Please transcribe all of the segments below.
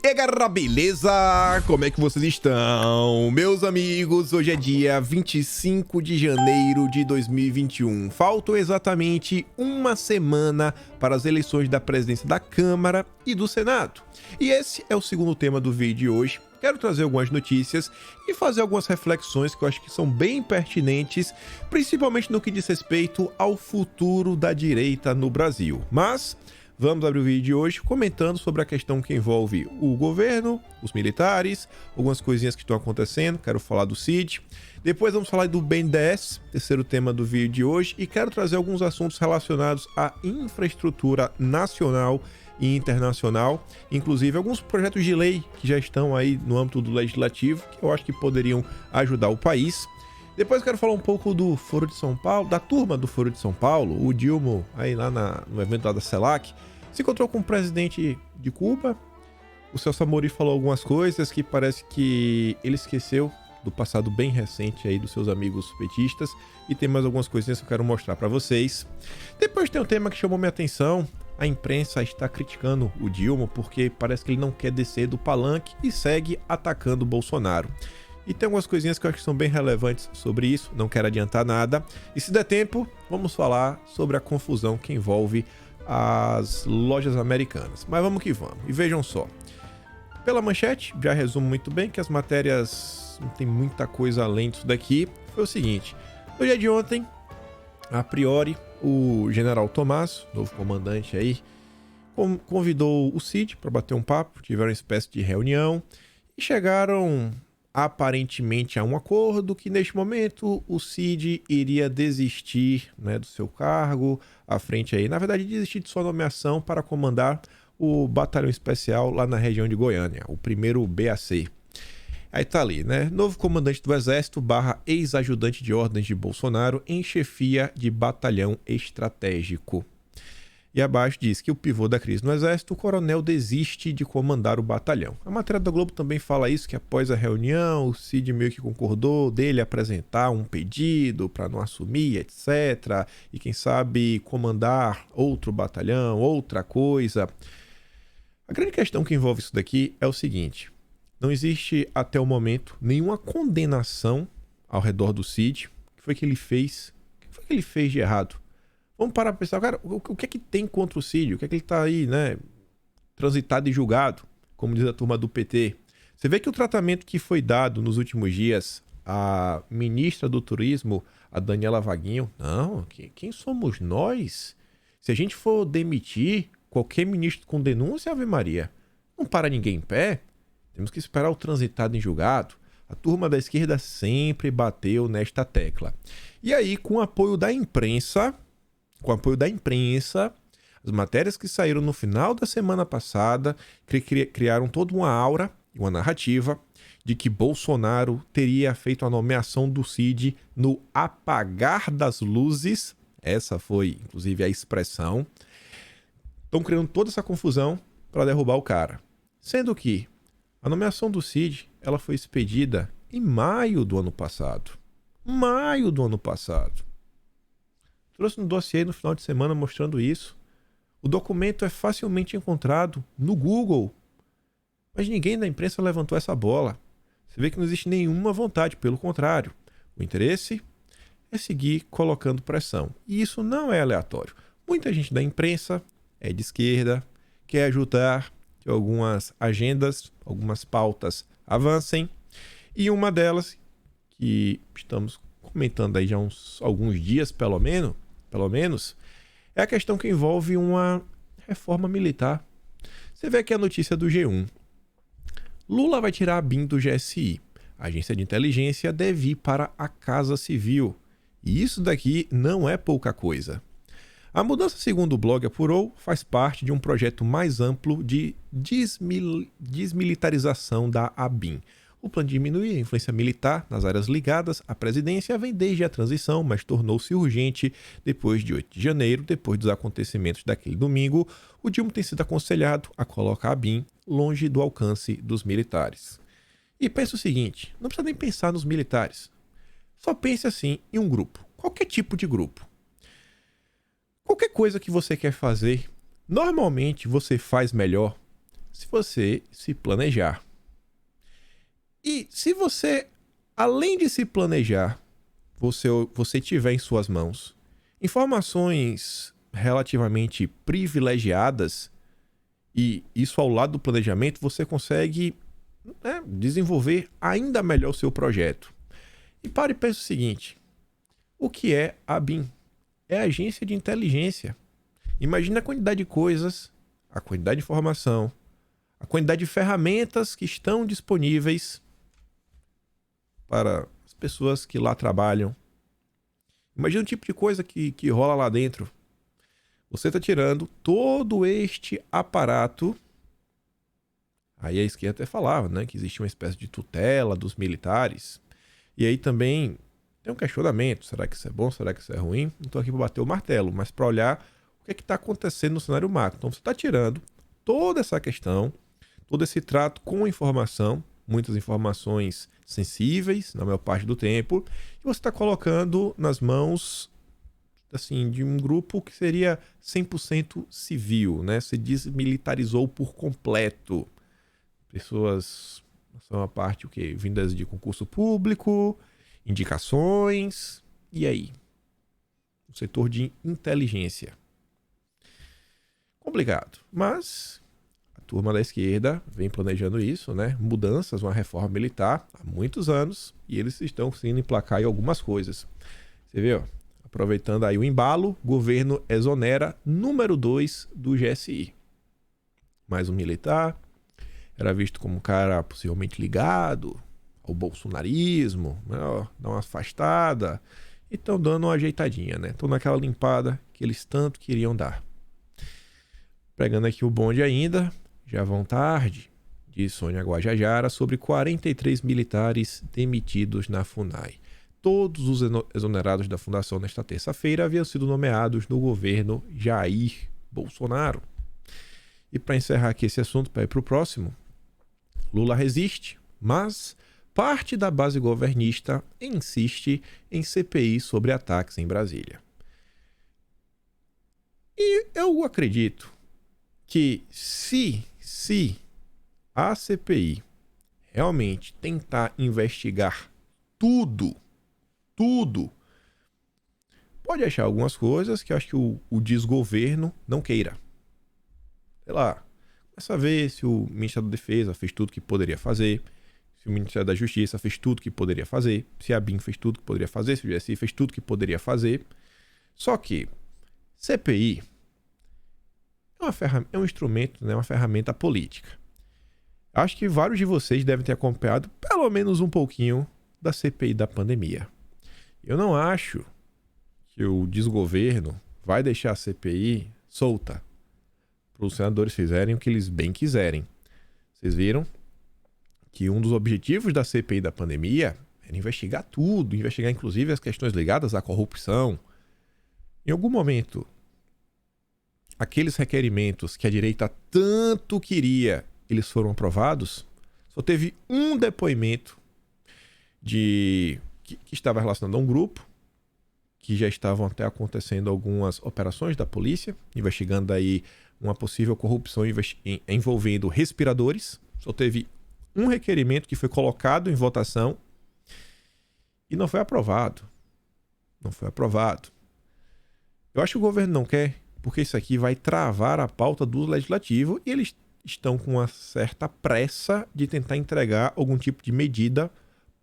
E aí, galera, beleza? Como é que vocês estão? Meus amigos, hoje é dia 25 de janeiro de 2021. Faltam exatamente uma semana para as eleições da presidência da Câmara e do Senado. E esse é o segundo tema do vídeo de hoje. Quero trazer algumas notícias e fazer algumas reflexões que eu acho que são bem pertinentes, principalmente no que diz respeito ao futuro da direita no Brasil. Mas vamos abrir o vídeo de hoje comentando sobre a questão que envolve o governo, os militares, algumas coisinhas que estão acontecendo. Quero falar do CID. Depois vamos falar do BNDES, terceiro tema do vídeo de hoje. E quero trazer alguns assuntos relacionados à infraestrutura nacional e internacional. Inclusive alguns projetos de lei que já estão aí no âmbito do legislativo, que eu acho que poderiam ajudar o país. Depois eu quero falar um pouco do Foro de São Paulo, da turma do Foro de São Paulo. O Dilma, aí lá no evento lá da CELAC, se encontrou com o presidente de Cuba. O Celso Amorim falou algumas coisas que parece que ele esqueceu do passado bem recente aí dos seus amigos petistas. E tem mais algumas coisinhas que eu quero mostrar para vocês. Depois tem um tema que chamou minha atenção. A imprensa está criticando o Dilma porque parece que ele não quer descer do palanque e segue atacando o Bolsonaro. E tem algumas coisinhas que eu acho que são bem relevantes sobre isso, não quero adiantar nada. E se der tempo, vamos falar sobre a confusão que envolve as lojas americanas. Mas vamos que vamos. E vejam só. Pela manchete, já resumo muito bem que as matérias não tem muita coisa além disso daqui. Foi o seguinte, no dia de ontem, a priori, o general Tomás, novo comandante aí, convidou o CID para bater um papo, tiveram uma espécie de reunião e chegaram aparentemente a um acordo que neste momento o CID iria desistir, né, do seu cargo à frente aí, na verdade desistir de sua nomeação para comandar o batalhão especial lá na região de Goiânia, o primeiro BAC. Aí tá ali, né, novo comandante do exército / ex-ajudante de ordens de Bolsonaro em chefia de batalhão estratégico. E abaixo diz que o pivô da crise no Exército, o coronel desiste de comandar o batalhão. A matéria da Globo também fala isso, que após a reunião, o CID meio que concordou dele apresentar um pedido para não assumir, etc. E quem sabe comandar outro batalhão, outra coisa. A grande questão que envolve isso daqui é o seguinte. Não existe até o momento nenhuma condenação ao redor do CID. O que foi que ele fez? O que foi que ele fez de errado? Vamos parar para pensar, cara, o que é que tem contra o CID? O que é que ele está aí, né, transitado e julgado, como diz a turma do PT? Você vê que o tratamento que foi dado nos últimos dias à ministra do Turismo, a Daniela Vaguinho, não, quem somos nós? Se a gente for demitir qualquer ministro com denúncia, Ave Maria, não para ninguém em pé, temos que esperar o transitado em julgado. A turma da esquerda sempre bateu nesta tecla. E aí, com o apoio da imprensa, as matérias que saíram no final da semana passada criaram toda uma aura, uma narrativa de que Bolsonaro teria feito a nomeação do CID no apagar das luzes. Essa foi, inclusive, a expressão. Estão criando toda essa confusão para derrubar o cara. Sendo que a nomeação do CID ela foi expedida em maio do ano passado. Trouxe um dossiê no final de semana mostrando isso. O documento é facilmente encontrado no Google. Mas ninguém da imprensa levantou essa bola. Você vê que não existe nenhuma vontade, pelo contrário. O interesse é seguir colocando pressão. E isso não é aleatório. Muita gente da imprensa é de esquerda, quer ajudar que algumas agendas, algumas pautas avancem. E uma delas, que estamos comentando aí já alguns dias pelo menos, é a questão que envolve uma reforma militar. Você vê aqui a notícia do G1. Lula vai tirar a BIM do GSI. A agência de inteligência deve ir para a Casa Civil. E isso daqui não é pouca coisa. A mudança, segundo o blog apurou, faz parte de um projeto mais amplo de desmilitarização da ABIN. O plano de diminuir a influência militar nas áreas ligadas à presidência vem desde a transição, mas tornou-se urgente depois de 8 de janeiro, depois dos acontecimentos daquele domingo. O Dilma tem sido aconselhado a colocar a ABIN longe do alcance dos militares. E pensa o seguinte, não precisa nem pensar nos militares. Só pense assim em um grupo, qualquer tipo de grupo. Qualquer coisa que você quer fazer, normalmente você faz melhor se você se planejar. E se você, além de se planejar, você tiver em suas mãos informações relativamente privilegiadas, e isso ao lado do planejamento, você consegue, né, desenvolver ainda melhor o seu projeto. E pare e pense o seguinte: o que é a BIM? É a agência de inteligência. Imagina a quantidade de coisas, a quantidade de informação, a quantidade de ferramentas que estão disponíveis para as pessoas que lá trabalham. Imagina o tipo de coisa que rola lá dentro. Você está tirando todo este aparato. Aí a esquerda até falava, né, que existia uma espécie de tutela dos militares. E aí também tem um questionamento: será que isso é bom? Será que isso é ruim? Não estou aqui para bater o martelo, mas para olhar o que é que está acontecendo no cenário macro. Então você está tirando toda essa questão, todo esse trato com informação, muitas informações sensíveis na maior parte do tempo, e você está colocando nas mãos, assim, de um grupo que seria 100% civil, né? Se desmilitarizou por completo. Pessoas são a parte o quê? Vindas de concurso público, indicações, e aí? O setor de inteligência. Complicado, mas a turma da esquerda vem planejando isso, né? Mudanças, uma reforma militar há muitos anos, e eles estão conseguindo emplacar em algumas coisas. Você vê, ó, aproveitando aí o embalo, governo exonera número 2 do GSI. Mais um militar, era visto como um cara possivelmente ligado ao bolsonarismo, né? Ó, dá uma afastada, e estão dando uma ajeitadinha, né? Estão naquela limpada que eles tanto queriam dar. Pegando aqui o bonde ainda, já vão tarde, diz Sônia Guajajara, sobre 43 militares demitidos na FUNAI. Todos os exonerados da fundação nesta terça-feira haviam sido nomeados no governo Jair Bolsonaro. E para encerrar aqui esse assunto, para ir para o próximo, Lula resiste, mas parte da base governista insiste em CPI sobre ataques em Brasília. E eu acredito que se a CPI realmente tentar investigar tudo, pode achar algumas coisas que eu acho que o desgoverno não queira. Sei lá, começa a ver se o Ministério da Defesa fez tudo que poderia fazer, se o Ministério da Justiça fez tudo que poderia fazer, se a BIM fez tudo que poderia fazer, se o GSI fez tudo que poderia fazer. Só que CPI é um instrumento, né, uma ferramenta política. Acho que vários de vocês devem ter acompanhado pelo menos um pouquinho da CPI da pandemia. Eu não acho que o desgoverno vai deixar a CPI solta para os senadores fizerem o que eles bem quiserem. Vocês viram que um dos objetivos da CPI da pandemia era investigar tudo, investigar inclusive as questões ligadas à corrupção. Em algum momento, aqueles requerimentos que a direita tanto queria, eles foram aprovados. Só teve um depoimento que estava relacionado a um grupo, que já estavam até acontecendo algumas operações da polícia, investigando aí uma possível corrupção envolvendo respiradores. Só teve um requerimento que foi colocado em votação e não foi aprovado. Não foi aprovado. Eu acho que o governo não quer, porque isso aqui vai travar a pauta do legislativo e eles estão com uma certa pressa de tentar entregar algum tipo de medida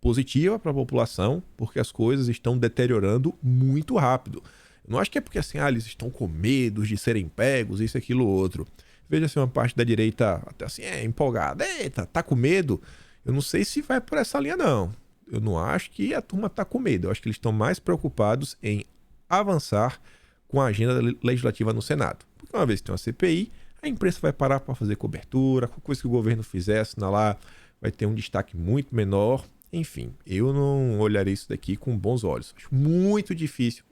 positiva para a população, porque as coisas estão deteriorando muito rápido. Eu não acho que é porque assim, eles estão com medo de serem pegos, isso, aquilo, outro. Veja assim, uma parte da direita até assim, empolgada. Eita, tá com medo? Eu não sei se vai por essa linha, não. Eu não acho que a turma tá com medo. Eu acho que eles estão mais preocupados em avançar com a agenda legislativa no Senado. Porque uma vez que tem uma CPI, a imprensa vai parar para fazer cobertura, qualquer coisa que o governo fizer, assinalar, vai ter um destaque muito menor. Enfim, eu não olharei isso daqui com bons olhos. Acho muito difícil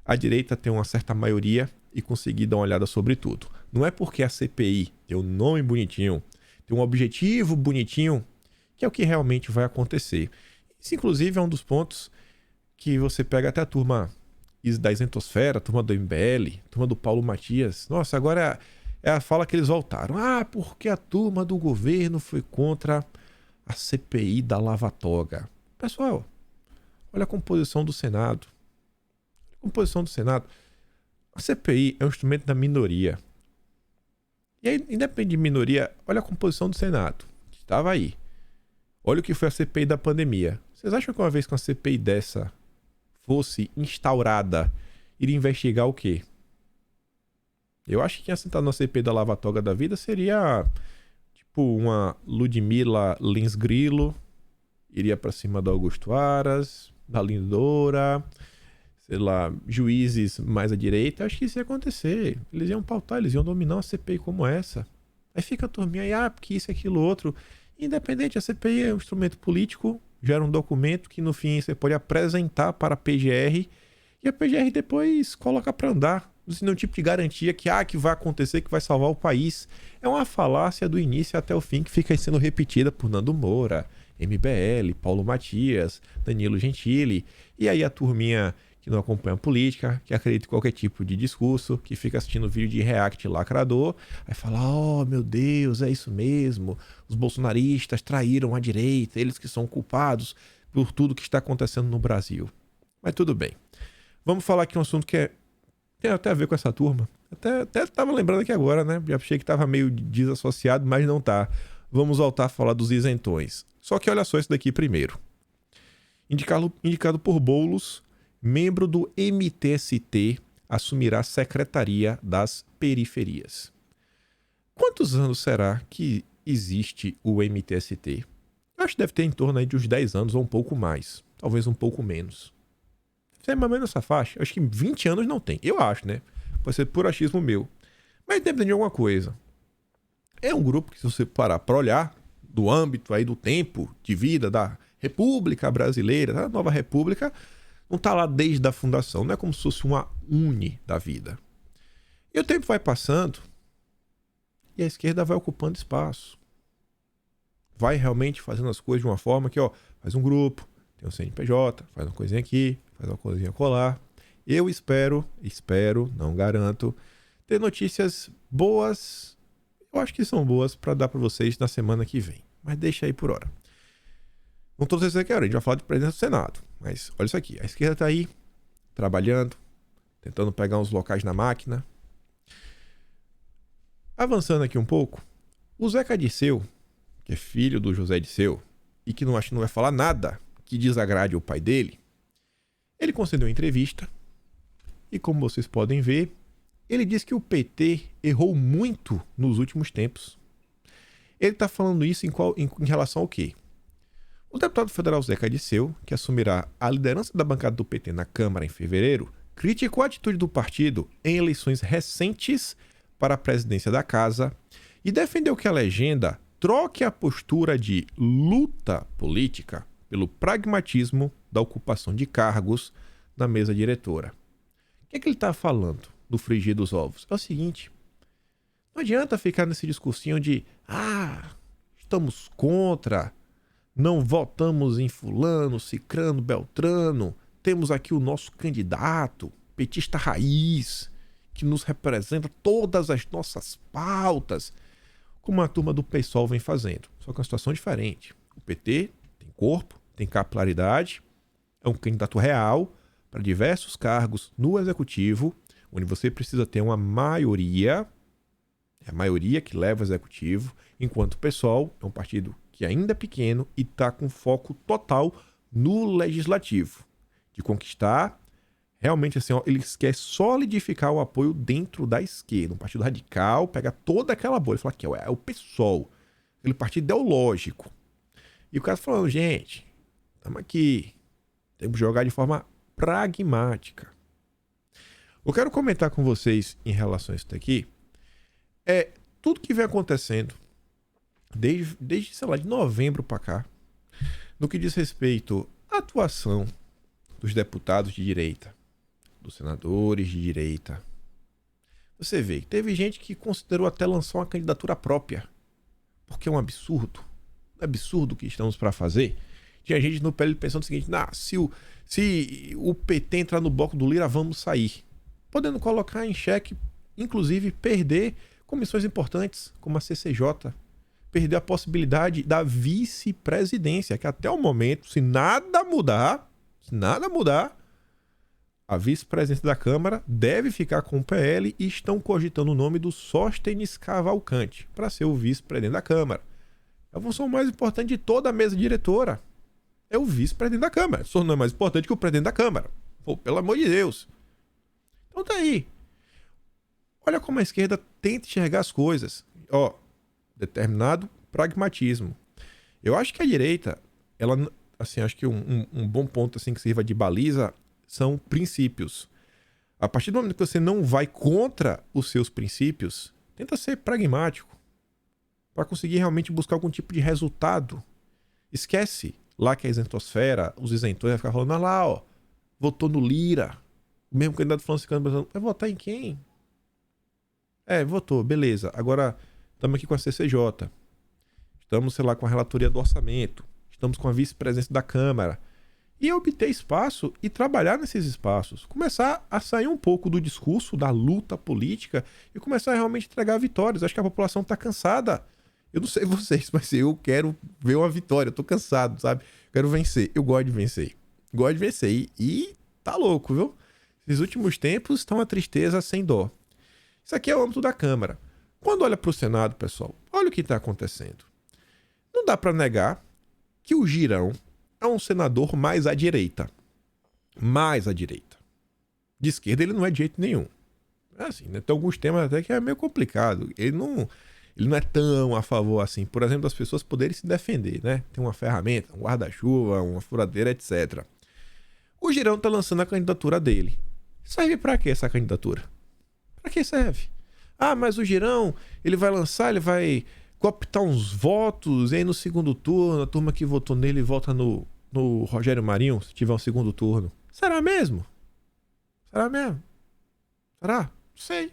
a direita ter uma certa maioria e conseguir dar uma olhada sobre tudo. Não é porque a CPI tem um nome bonitinho, tem um objetivo bonitinho, que é o que realmente vai acontecer. Isso, inclusive, é um dos pontos que você pega até a turma da Isentosfera, a turma do MBL, a turma do Paulo Matias. Nossa, agora é a fala que eles voltaram. Ah, porque a turma do governo foi contra a CPI da Lava Toga. Pessoal, olha a composição do Senado. A composição do Senado. A CPI é um instrumento da minoria. E aí, independente de minoria, olha a composição do Senado, que estava aí. Olha o que foi a CPI da pandemia. Vocês acham que uma vez que uma CPI dessa fosse instaurada, iria investigar o quê? Eu acho que quem ia sentar na CPI da Lava Toga da vida seria tipo uma Ludmila Lins Grilo, iria pra cima do Augusto Aras, da Lindora, sei lá, juízes mais à direita. Acho que isso ia acontecer. Eles iam pautar, eles iam dominar uma CPI como essa. Aí fica a turminha aí, porque isso, aquilo, outro. Independente, a CPI é um instrumento político, gera um documento que no fim você pode apresentar para a PGR e a PGR depois coloca para andar. Sem nenhum tipo de garantia que vai acontecer, que vai salvar o país. É uma falácia do início até o fim que fica sendo repetida por Nando Moura, MBL, Paulo Matias, Danilo Gentili. E aí a turminha que não acompanha a política, que acredita em qualquer tipo de discurso, que fica assistindo vídeo de react lacrador, aí fala, oh meu Deus, é isso mesmo, os bolsonaristas traíram a direita, eles que são culpados por tudo que está acontecendo no Brasil. Mas tudo bem. Vamos falar aqui um assunto que tem até a ver com essa turma. Até estava lembrando aqui agora, né? Já achei que estava meio desassociado, mas não tá. Vamos voltar a falar dos isentões. Só que olha só isso daqui primeiro. Indicado por Boulos, membro do MTST assumirá a Secretaria das Periferias. Quantos anos será que existe o MTST? Eu acho que deve ter em torno aí de uns 10 anos ou um pouco mais. Talvez um pouco menos. Você é mais ou menos nessa faixa? Eu acho que 20 anos não tem. Eu acho, né? Pode ser por achismo meu. Mas depende de alguma coisa. É um grupo que, se você parar para olhar do âmbito aí do tempo de vida da República Brasileira, da nova República, não está lá desde a fundação. Não é como se fosse uma uni da vida. E o tempo vai passando e a esquerda vai ocupando espaço. Vai realmente fazendo as coisas de uma forma que, ó, faz um grupo, tem um CNPJ, faz uma coisinha aqui, faz uma coisinha colar. Eu espero, não garanto, ter notícias boas. Eu acho que são boas para dar para vocês na semana que vem. Mas deixa aí por hora. Não estou dizendo que a gente vai falar de presidente do Senado. Mas olha isso aqui. A esquerda está aí, trabalhando, tentando pegar uns locais na máquina. Avançando aqui um pouco, o Zeca Dirceu, que é filho do José Dirceu, e que não acho que não vai falar nada que desagrade o pai dele, ele concedeu uma entrevista e, como vocês podem ver, ele diz que o PT errou muito nos últimos tempos. Ele está falando isso em relação ao quê? O deputado federal Zeca Dirceu, que assumirá a liderança da bancada do PT na Câmara em fevereiro, criticou a atitude do partido em eleições recentes para a presidência da casa e defendeu que a legenda troque a postura de luta política pelo pragmatismo da ocupação de cargos na mesa diretora. O que é que ele está falando do frigir dos ovos? É o seguinte, não adianta ficar nesse discursinho de estamos contra, não votamos em fulano, cicrano, beltrano, temos aqui o nosso candidato, petista raiz, que nos representa todas as nossas pautas, como a turma do PSOL vem fazendo. Só que é uma situação diferente. O PT tem corpo, tem capilaridade, é um candidato real para diversos cargos no executivo, onde você precisa ter uma maioria, é a maioria que leva o executivo, enquanto o PSOL é um partido que ainda é pequeno e está com foco total no legislativo, de conquistar realmente assim, ó, eles querem solidificar o apoio dentro da esquerda. Um partido radical pega toda aquela bolha e fala que é o PSOL, aquele partido ideológico. E o cara falando, gente, estamos aqui, temos que jogar de forma pragmática. Eu quero comentar com vocês em relação a isso daqui, tudo que vem acontecendo desde sei lá, de novembro para cá, no que diz respeito à atuação dos deputados de direita, dos senadores de direita. Você vê que teve gente que considerou até lançar uma candidatura própria, porque é um absurdo. É absurdo o que estamos para fazer. Tinha gente no PL pensando o seguinte, se o PT entrar no bloco do Lira, vamos sair. Podendo colocar em xeque, inclusive perder comissões importantes, como a CCJ, perdeu a possibilidade da vice-presidência, que até o momento, se nada mudar, a vice-presidência da Câmara deve ficar com o PL e estão cogitando o nome do Sóstenes Cavalcante para ser o vice-presidente da Câmara. É a função mais importante de toda a mesa diretora. É o vice-presidente da Câmara. Isso não é mais importante que o presidente da Câmara. Pô, pelo amor de Deus. Então tá aí. Olha como a esquerda tenta enxergar as coisas. Ó, determinado pragmatismo. Eu acho que a direita, ela, assim, acho que um bom ponto assim que sirva de baliza são princípios. A partir do momento que você não vai contra os seus princípios, tenta ser pragmático para conseguir realmente buscar algum tipo de resultado. Esquece lá que a isentosfera, os isentões vai ficar falando, ah lá, ó, votou no Lira. O mesmo candidato falando, vai votar em quem? Votou, beleza. Agora, estamos aqui com a CCJ. Estamos, sei lá, com a relatoria do orçamento. Estamos com a vice-presidência da Câmara. E obter espaço e trabalhar nesses espaços. Começar a sair um pouco do discurso, da luta política e começar a realmente entregar vitórias. Acho que a população está cansada. Eu não sei vocês, mas eu quero ver uma vitória. Eu tô cansado, sabe? Quero vencer. Eu gosto de vencer. Gosto de vencer. E tá louco, viu? Esses últimos tempos estão uma tristeza sem dó. Isso aqui é o âmbito da Câmara. Quando olha para o Senado, pessoal, olha o que está acontecendo. Não dá para negar que o Girão é um senador mais à direita. Mais à direita. De esquerda ele não é de jeito nenhum. É assim, né? Tem alguns temas até que é meio complicado. Ele não é tão a favor assim. Por exemplo, das pessoas poderem se defender, né? Tem uma ferramenta, um guarda-chuva, uma furadeira, etc. O Girão está lançando a candidatura dele. Serve para quê essa candidatura? Para que serve? Ah, mas o Girão, ele vai lançar, ele vai cooptar uns votos, e aí no segundo turno, a turma que votou nele vota no Rogério Marinho, se tiver um segundo turno. Será mesmo? Será mesmo? Será? Não sei.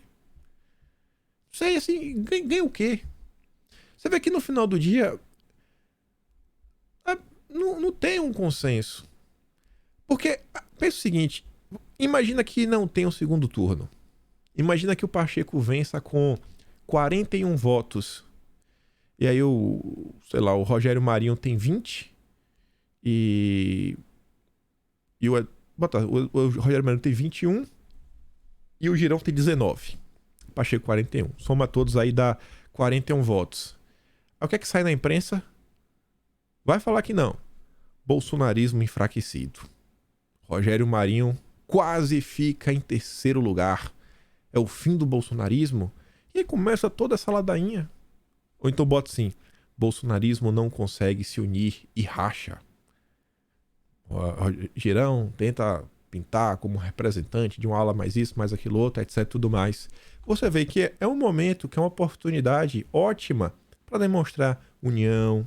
Sei, assim, ganha o quê? Você vê que no final do dia não tem um consenso. Porque, pensa o seguinte, imagina que não tem um segundo turno. Imagina que o Pacheco vença com 41 votos. E aí o Rogério Marinho tem 20. E o Rogério Marinho tem 21. E o Girão tem 19. Pacheco 41. Soma todos aí dá 41 votos. Aí o que é que sai na imprensa? Vai falar que não. Bolsonarismo enfraquecido. Rogério Marinho quase fica em terceiro lugar. É o fim do bolsonarismo? E aí começa toda essa ladainha. Ou então bota assim, bolsonarismo não consegue se unir e racha. O Girão tenta pintar como representante de uma ala mais isso, mais aquilo outro, etc, tudo mais. Você vê que é um momento, que é uma oportunidade ótima para demonstrar união,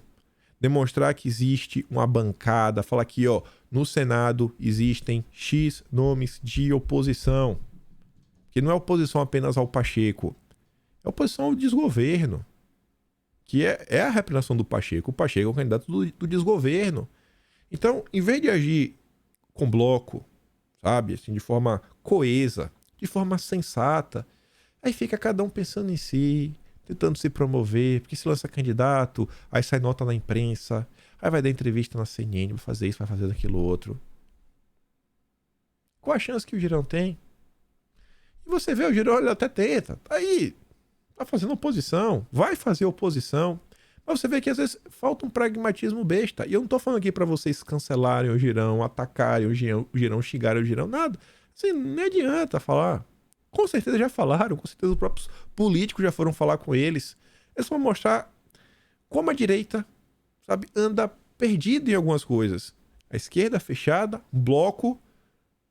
demonstrar que existe uma bancada, falar que, ó, no Senado existem X nomes de oposição. Que não é oposição apenas ao Pacheco, é oposição ao desgoverno. Que é a representação do Pacheco. O Pacheco é o candidato do desgoverno. Então, em vez de agir com bloco, sabe, assim, de forma coesa, de forma sensata, aí fica cada um pensando em si, tentando se promover, porque se lança candidato, aí sai nota na imprensa, aí vai dar entrevista na CNN, vai fazer isso, vai fazer aquilo outro. Qual a chance que o Girão tem? E você vê, o Girão ele até tenta, aí tá fazendo oposição, vai fazer oposição, mas você vê que às vezes falta um pragmatismo besta. E eu não tô falando aqui para vocês cancelarem o Girão, atacarem o Girão, xingarem o Girão, nada. Assim, não adianta falar. Com certeza já falaram, com certeza os próprios políticos já foram falar com eles. Eles vão mostrar como a direita, sabe, anda perdida em algumas coisas. A esquerda fechada, um bloco,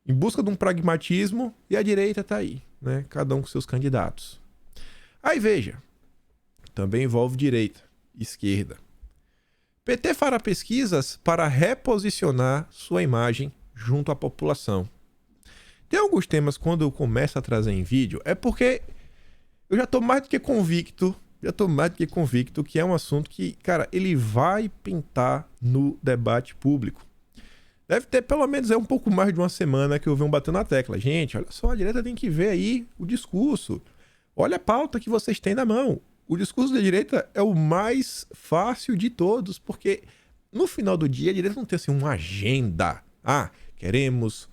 em busca de um pragmatismo, e a direita tá aí, né? Cada um com seus candidatos. Aí veja, também envolve direita, esquerda. PT fará pesquisas para reposicionar sua imagem junto à população. Tem alguns temas, quando eu começo a trazer em vídeo, é porque eu já estou mais do que convicto que é um assunto que, cara, ele vai pintar no debate público. Deve ter pelo menos um pouco mais de uma semana que eu venho batendo na tecla. Gente, olha só, a direita tem que ver aí o discurso. Olha a pauta que vocês têm na mão. O discurso da direita é o mais fácil de todos, porque no final do dia a direita não tem assim uma agenda. Ah, queremos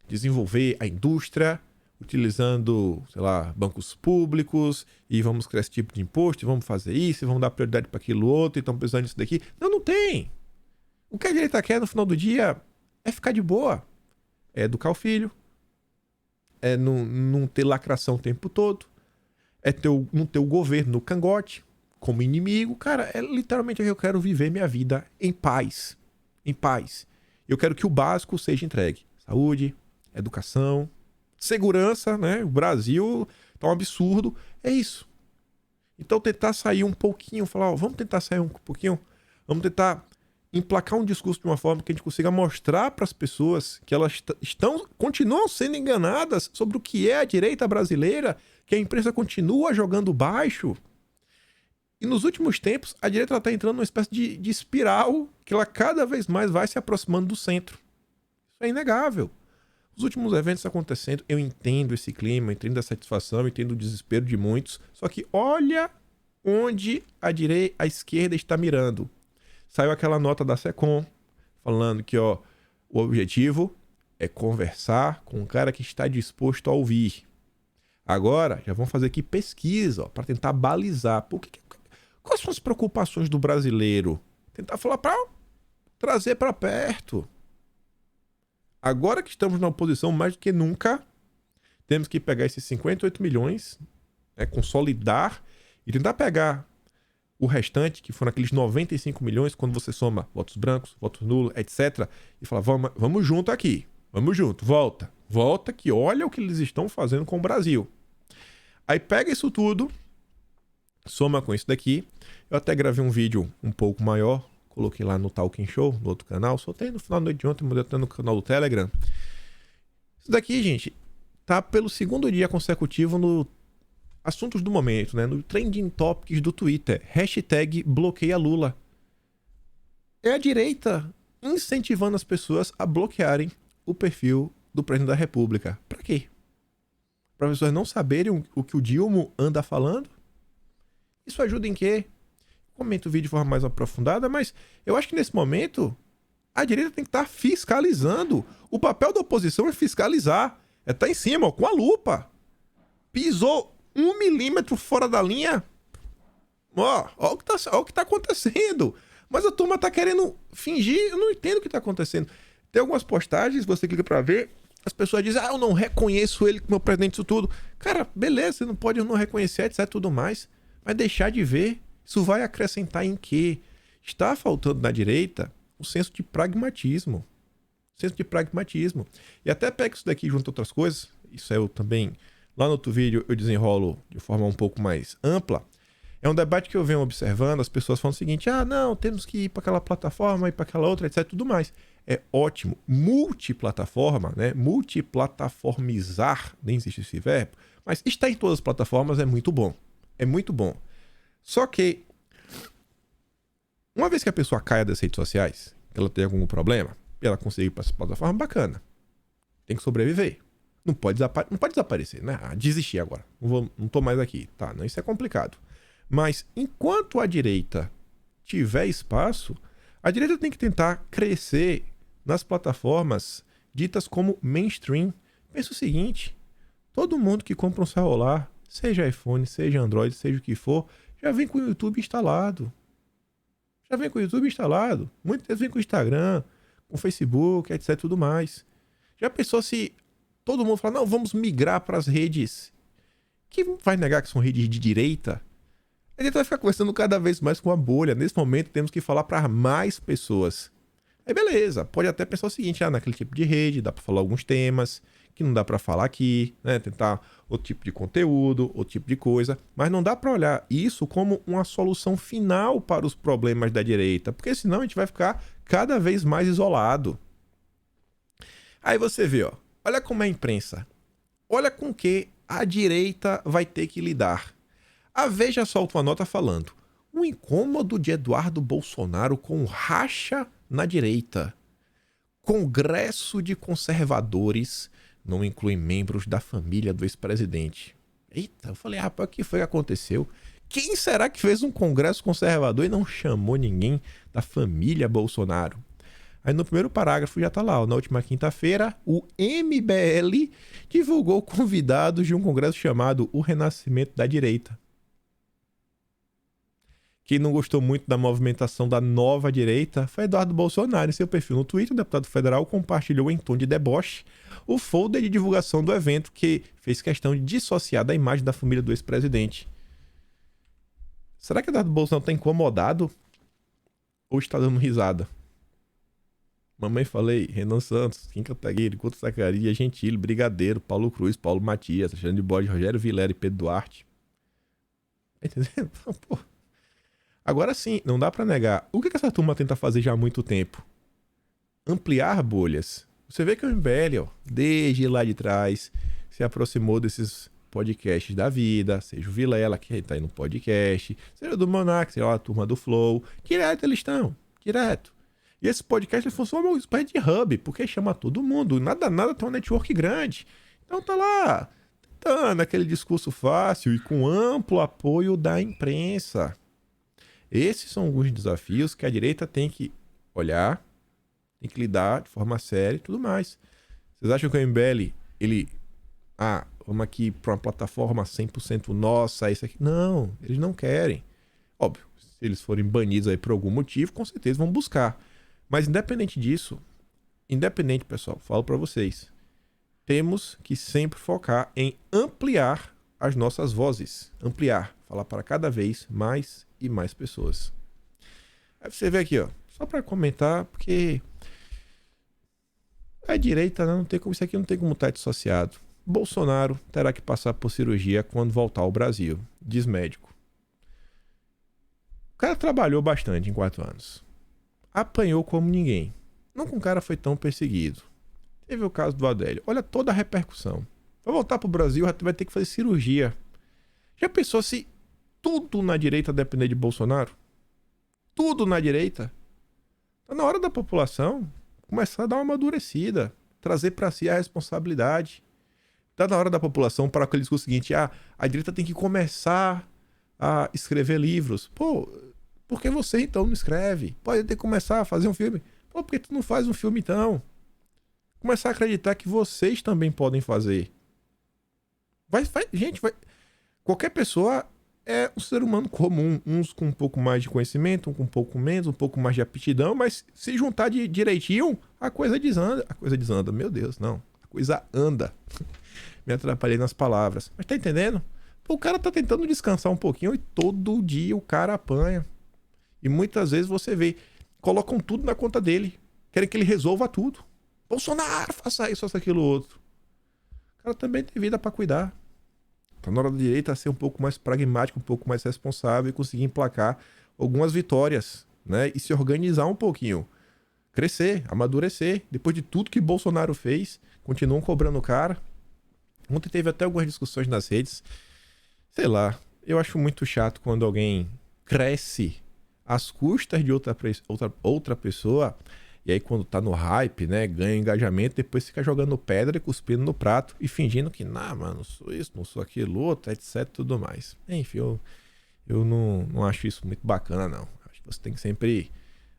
desenvolver a indústria utilizando, sei lá, bancos públicos e vamos criar esse tipo de imposto, e vamos fazer isso, e vamos dar prioridade para aquilo outro, e estão precisando disso daqui. Não, não tem. O que a direita quer no final do dia é ficar de boa. É educar o filho, é não ter lacração o tempo todo, é não ter o governo no cangote como inimigo. Cara, é literalmente que eu quero viver minha vida em paz. Em paz. Eu quero que o básico seja entregue. Saúde, educação, segurança, né? O Brasil tá um absurdo. É isso. Então tentar sair um pouquinho, falar, ó, vamos tentar sair um pouquinho, vamos tentar emplacar um discurso de uma forma que a gente consiga mostrar para as pessoas que elas continuam sendo enganadas sobre o que é a direita brasileira, que a imprensa continua jogando baixo. E nos últimos tempos, a direita está entrando numa espécie de espiral que ela cada vez mais vai se aproximando do centro. Isso é inegável. Os últimos eventos acontecendo, eu entendo esse clima, eu entendo a satisfação, eu entendo o desespero de muitos, só que olha onde a esquerda está mirando. Saiu aquela nota da SECOM falando que ó, o objetivo é conversar com um cara que está disposto a ouvir. Agora, já vão fazer aqui pesquisa para tentar balizar. Quais são as preocupações do brasileiro? Tentar falar para trazer para perto. Agora que estamos na oposição mais do que nunca, temos que pegar esses 58 milhões, né, consolidar e tentar pegar o restante, que foram aqueles 95 milhões, quando você soma votos brancos, votos nulos, etc. E fala, vamos junto aqui. Vamos junto, volta. Volta que olha o que eles estão fazendo com o Brasil. Aí pega isso tudo, soma com isso daqui. Eu até gravei um vídeo um pouco maior, coloquei lá no Talking Show, no outro canal, soltei no final da noite de ontem, mudei até no canal do Telegram. Isso daqui, gente, tá pelo segundo dia consecutivo no assuntos do momento, né? No Trending Topics do Twitter. Hashtag bloqueia Lula. É a direita incentivando as pessoas a bloquearem o perfil do presidente da República. Pra quê? Para as pessoas não saberem o que o Dilma anda falando? Isso ajuda em quê? Comento o vídeo de forma mais aprofundada, mas eu acho que nesse momento a direita tem que estar fiscalizando. O papel da oposição é fiscalizar. É estar em cima, ó, com a lupa. Pisou 1 milímetro fora da linha. Ó o que tá acontecendo. Mas a turma tá querendo fingir. Eu não entendo o que tá acontecendo. Tem algumas postagens, você clica pra ver, as pessoas dizem, eu não reconheço ele como presidente disso tudo. Cara, beleza, você não pode não reconhecer, etc, tudo mais. Mas deixar de ver, isso vai acrescentar em quê? Está faltando na direita um senso de pragmatismo. Senso de pragmatismo. E até pego isso daqui junto a outras coisas. Isso eu também, lá no outro vídeo, eu desenrolo de forma um pouco mais ampla. É um debate que eu venho observando, as pessoas falam o seguinte, não, temos que ir para aquela plataforma, ir para aquela outra, etc, tudo mais. É ótimo. Multiplataforma, né? Multiplataformizar, nem existe esse verbo, mas estar em todas as plataformas é muito bom. É muito bom. Só que, uma vez que a pessoa caia das redes sociais, que ela tem algum problema, e ela conseguir ir para essa plataforma, bacana. Tem que sobreviver. Não pode desaparecer, né? Desistir agora. Não tô mais aqui. Tá, não, isso é complicado. Mas, enquanto a direita tiver espaço, a direita tem que tentar crescer nas plataformas ditas como mainstream. Pensa o seguinte, todo mundo que compra um celular, seja iPhone, seja Android, seja o que for, já vem com o YouTube instalado. Muitas vezes vem com o Instagram, com o Facebook, etc, tudo mais. Já pensou se todo mundo falar, não, vamos migrar para as redes que vai negar que são redes de direita? A gente vai ficar conversando cada vez mais com a bolha. Nesse momento temos que falar para mais pessoas. Aí beleza, pode até pensar o seguinte, naquele tipo de rede dá para falar alguns temas que não dá para falar aqui, né? Tentar outro tipo de conteúdo, outro tipo de coisa, mas não dá para olhar isso como uma solução final para os problemas da direita, porque senão a gente vai ficar cada vez mais isolado. Aí você vê, olha como é a imprensa. Olha com que a direita vai ter que lidar. A Veja solta uma nota falando: o incômodo de Eduardo Bolsonaro com racha na direita. Congresso de conservadores não inclui membros da família do ex-presidente. Eita, eu falei, rapaz, o que foi que aconteceu? Quem será que fez um congresso conservador e não chamou ninguém da família Bolsonaro? Aí no primeiro parágrafo já tá lá, ó, na última quinta-feira, o MBL divulgou convidados de um congresso chamado O Renascimento da Direita. Quem não gostou muito da movimentação da nova direita foi Eduardo Bolsonaro. Em seu perfil no Twitter, o deputado federal compartilhou em tom de deboche o folder de divulgação do evento, que fez questão de dissociar da imagem da família do ex-presidente. Será que Eduardo Bolsonaro está incomodado ou está dando risada? Mamãe falei, Renan Santos, Kim Kataguiri, Couto Zacarias, Gentili, Brigadeiro, Paulo Cruz, Paulo Matias, Alexandre de Bode, Rogério Vilela e Pedro Duarte. Tá entendendo? Pô. Agora sim, não dá pra negar. O que essa turma tenta fazer já há muito tempo? Ampliar bolhas. Você vê que o MBL, ó, desde lá de trás, se aproximou desses podcasts da vida, seja o Vilela, que tá aí no podcast, seja do Monark, seja a turma do Flow. Direto eles estão, direto. E esse podcast funciona como uma espécie de hub, porque chama todo mundo. Nada tem um network grande. Então tá lá, tentando aquele discurso fácil e com amplo apoio da imprensa. Esses são alguns desafios que a direita tem que olhar, tem que lidar de forma séria e tudo mais. Vocês acham que o MBL, vamos aqui para uma plataforma 100% nossa, isso aqui? Não, eles não querem. Óbvio, se eles forem banidos aí por algum motivo, com certeza vão buscar. Mas independente disso, pessoal, falo para vocês, temos que sempre focar em ampliar as nossas vozes. Ampliar, falar para cada vez mais e mais pessoas. Aí você vê aqui, ó, só para comentar, porque a direita não tem como, isso aqui não tem como estar dissociado. Bolsonaro terá que passar por cirurgia quando voltar ao Brasil, diz médico. O cara trabalhou bastante em 4 anos. Apanhou como ninguém. Nunca um cara foi tão perseguido. Teve o caso do Adélio. Olha toda a repercussão. Vai voltar pro Brasil, vai ter que fazer cirurgia. Já pensou se tudo na direita depender de Bolsonaro? Tudo na direita? Tá na hora da população começar a dar uma amadurecida. Trazer para si a responsabilidade. Tá na hora da população para aquele discurso seguinte. A direita tem que começar a escrever livros. Pô, por que você então não escreve? Pode ter que começar a fazer um filme. Pô, por que tu não faz um filme então? Começar a acreditar que vocês também podem fazer. Gente, qualquer pessoa é um ser humano comum. Uns com um pouco mais de conhecimento, um com um pouco menos, um pouco mais de aptidão, mas se juntar direitinho, a coisa desanda. A coisa desanda, meu Deus, não. A coisa anda. Me atrapalhei nas palavras. Mas tá entendendo? Pô, o cara tá tentando descansar um pouquinho e todo dia o cara apanha. E muitas vezes você vê, colocam tudo na conta dele. Querem que ele resolva tudo. Bolsonaro, faça isso, faça aquilo outro. O cara também tem vida pra cuidar. Tá na hora da direita ser um pouco mais pragmático, um pouco mais responsável e conseguir emplacar algumas vitórias, né? E se organizar um pouquinho. Crescer, amadurecer. Depois de tudo que Bolsonaro fez, continuam cobrando o cara. Ontem teve até algumas discussões nas redes. Sei lá, eu acho muito chato quando alguém cresce às custas de outra pessoa, e aí quando tá no hype, né, ganha engajamento, depois fica jogando pedra e cuspindo no prato e fingindo que, mano, não sou isso, não sou aquilo, outro, etc, tudo mais. Enfim, eu não acho isso muito bacana, não. Acho que você tem que sempre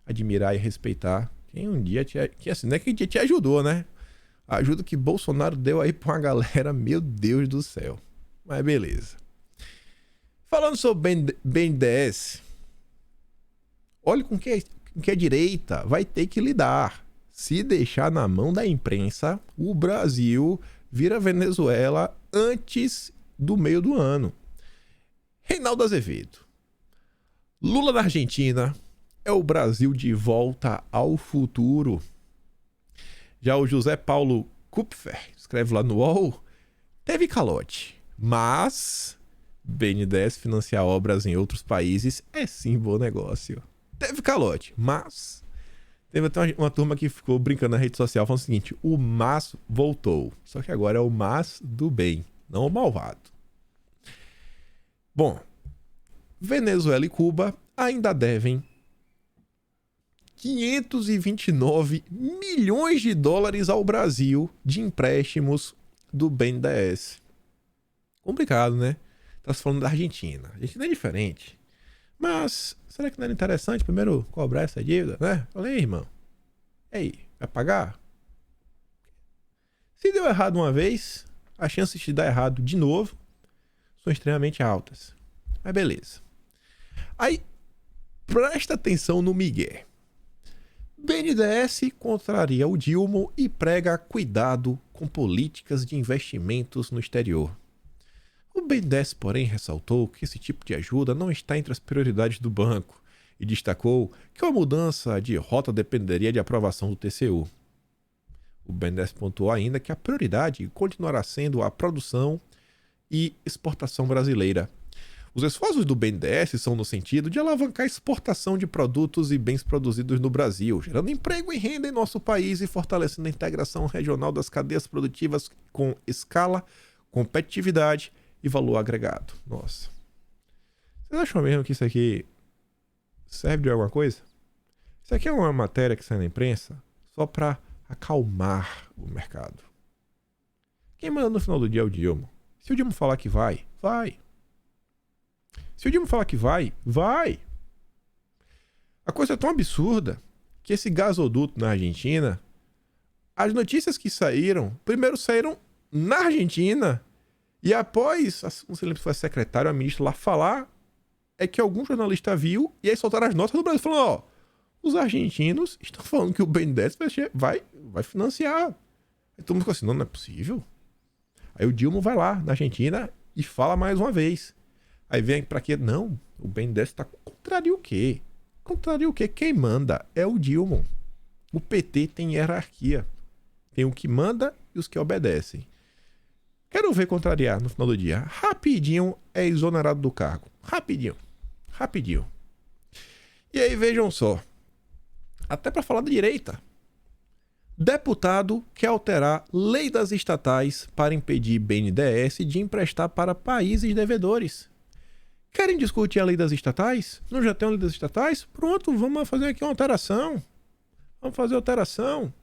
admirar e respeitar quem um dia que assim, não é que um dia te ajudou, né? A ajuda que Bolsonaro deu aí pra uma galera, meu Deus do céu. Mas beleza. Falando sobre BNDES, olha com que a direita vai ter que lidar. Se deixar na mão da imprensa, o Brasil vira Venezuela antes do meio do ano. Reinaldo Azevedo. Lula na Argentina é o Brasil de volta ao futuro. Já o José Paulo Kupfer, escreve lá no UOL, teve calote, mas BNDES financiar obras em outros países é sim bom negócio. Teve calote, mas teve até uma turma que ficou brincando na rede social falando o seguinte: o mas voltou. Só que agora é o mas do bem, não o malvado. Bom, Venezuela e Cuba ainda devem 529 milhões de dólares ao Brasil de empréstimos do BNDES. Complicado, né? Tá se falando da Argentina. A Argentina é diferente. Mas será que não era interessante primeiro cobrar essa dívida, né? Falei, irmão. E aí, vai pagar? Se deu errado uma vez, as chances de dar errado de novo são extremamente altas. Mas beleza. Aí, presta atenção no migué. BNDES contraria o Dilma e prega cuidado com políticas de investimentos no exterior. O BNDES, porém, ressaltou que esse tipo de ajuda não está entre as prioridades do banco e destacou que uma mudança de rota dependeria de aprovação do TCU. O BNDES pontuou ainda que a prioridade continuará sendo a produção e exportação brasileira. Os esforços do BNDES são no sentido de alavancar a exportação de produtos e bens produzidos no Brasil, gerando emprego e renda em nosso país e fortalecendo a integração regional das cadeias produtivas com escala, competitividade e valor agregado. Nossa. Vocês acham mesmo que isso aqui serve de alguma coisa? Isso aqui é uma matéria que sai na imprensa só para acalmar o mercado. Quem manda no final do dia é o Dilma. Se o Dilma falar que vai, vai. Se o Dilma falar que vai, vai. A coisa é tão absurda que esse gasoduto na Argentina, as notícias que saíram, primeiro saíram na Argentina e após, não sei se foi a secretária ou a ministra lá falar, é que algum jornalista viu e aí soltaram as notas do Brasil falando, ó, os argentinos estão falando que o BNDES vai financiar. Aí todo mundo ficou assim, não é possível. Aí o Dilma vai lá na Argentina e fala mais uma vez. Aí vem pra quê? Não, o BNDES tá contraria o quê? Contraria o quê? Quem manda é o Dilma. O PT tem hierarquia. Tem o que manda e os que obedecem. Quero ver contrariar no final do dia. Rapidinho é exonerado do cargo. Rapidinho. Rapidinho. E aí vejam só. Até pra falar da direita. Deputado quer alterar lei das estatais para impedir BNDES de emprestar para países devedores. Querem discutir a lei das estatais? Não já tem uma lei das estatais? Pronto, vamos fazer aqui uma alteração. Vamos fazer alteração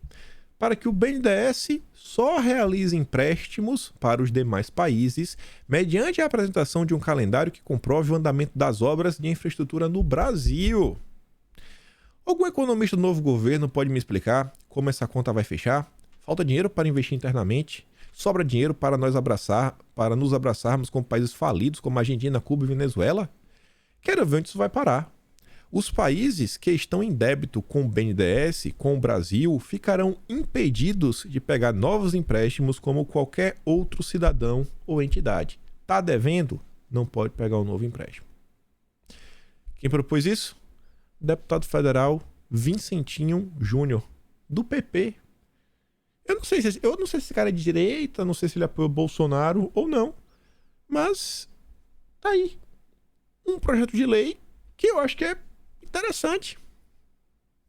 para que o BNDES só realize empréstimos para os demais países mediante a apresentação de um calendário que comprove o andamento das obras de infraestrutura no Brasil. Algum economista do novo governo pode me explicar como essa conta vai fechar? Falta dinheiro para investir internamente? Sobra dinheiro para nos abraçarmos com países falidos como Argentina, Cuba e Venezuela? Quero ver onde isso vai parar. Os países que estão em débito com o BNDES, com o Brasil, ficarão impedidos de pegar novos empréstimos como qualquer outro cidadão ou entidade. Tá devendo? Não pode pegar um novo empréstimo. Quem propôs isso? Deputado federal Vincentinho Júnior, do PP. Eu não sei se esse cara é de direita, não sei se ele apoia o Bolsonaro ou não, mas tá aí um projeto de lei que eu acho que é interessante.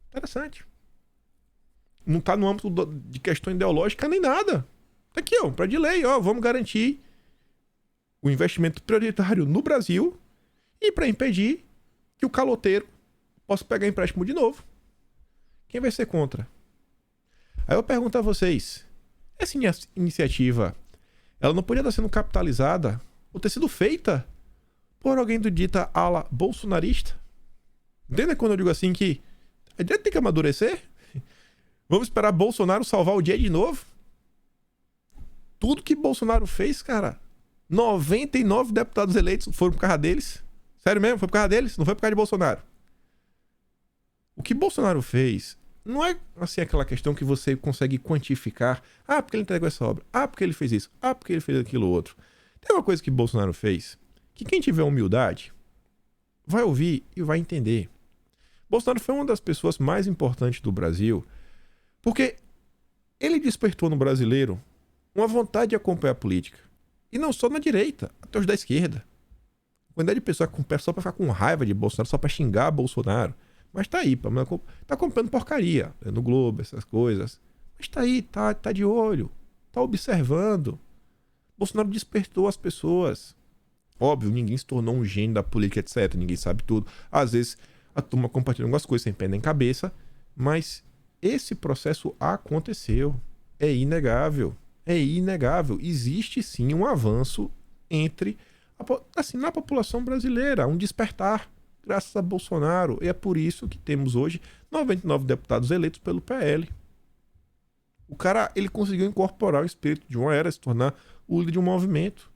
Interessante. Não tá no âmbito de questão ideológica nem nada. Tá aqui, ó, um projeto de lei, ó, vamos garantir o investimento prioritário no Brasil e para impedir que o caloteiro possa pegar empréstimo de novo. Quem vai ser contra? Aí eu pergunto a vocês, essa iniciativa, ela não podia estar sendo capitalizada ou ter sido feita por alguém do dita ala bolsonarista? Entende quando eu digo assim que a direita tem que amadurecer? Vamos esperar Bolsonaro salvar o dia de novo? Tudo que Bolsonaro fez, cara, 99 deputados eleitos foram por causa deles. Sério mesmo? Foi por causa deles? Não foi por causa de Bolsonaro. O que Bolsonaro fez não é assim aquela questão que você consegue quantificar. Ah, porque ele entregou essa obra. Ah, porque ele fez isso. Ah, porque ele fez aquilo outro. Tem uma coisa que Bolsonaro fez que quem tiver humildade vai ouvir e vai entender. Bolsonaro foi uma das pessoas mais importantes do Brasil porque ele despertou no brasileiro uma vontade de acompanhar a política. E não só na direita, até os da esquerda. Quantidade de pessoas que só pra ficar com raiva de Bolsonaro, só pra xingar Bolsonaro. Mas tá aí, tá comprando porcaria no Globo, essas coisas. Mas tá aí, tá de olho, tá observando. Bolsonaro despertou as pessoas. Óbvio, ninguém se tornou um gênio da política, etc. Ninguém sabe tudo. Às vezes a turma compartilha algumas coisas sem pé nem cabeça, mas esse processo aconteceu. É inegável. É inegável. Existe sim um avanço entre assim, na população brasileira, um despertar graças a Bolsonaro. E é por isso que temos hoje 99 deputados eleitos pelo PL. O cara, ele conseguiu incorporar o espírito de uma era, se tornar o líder de um movimento.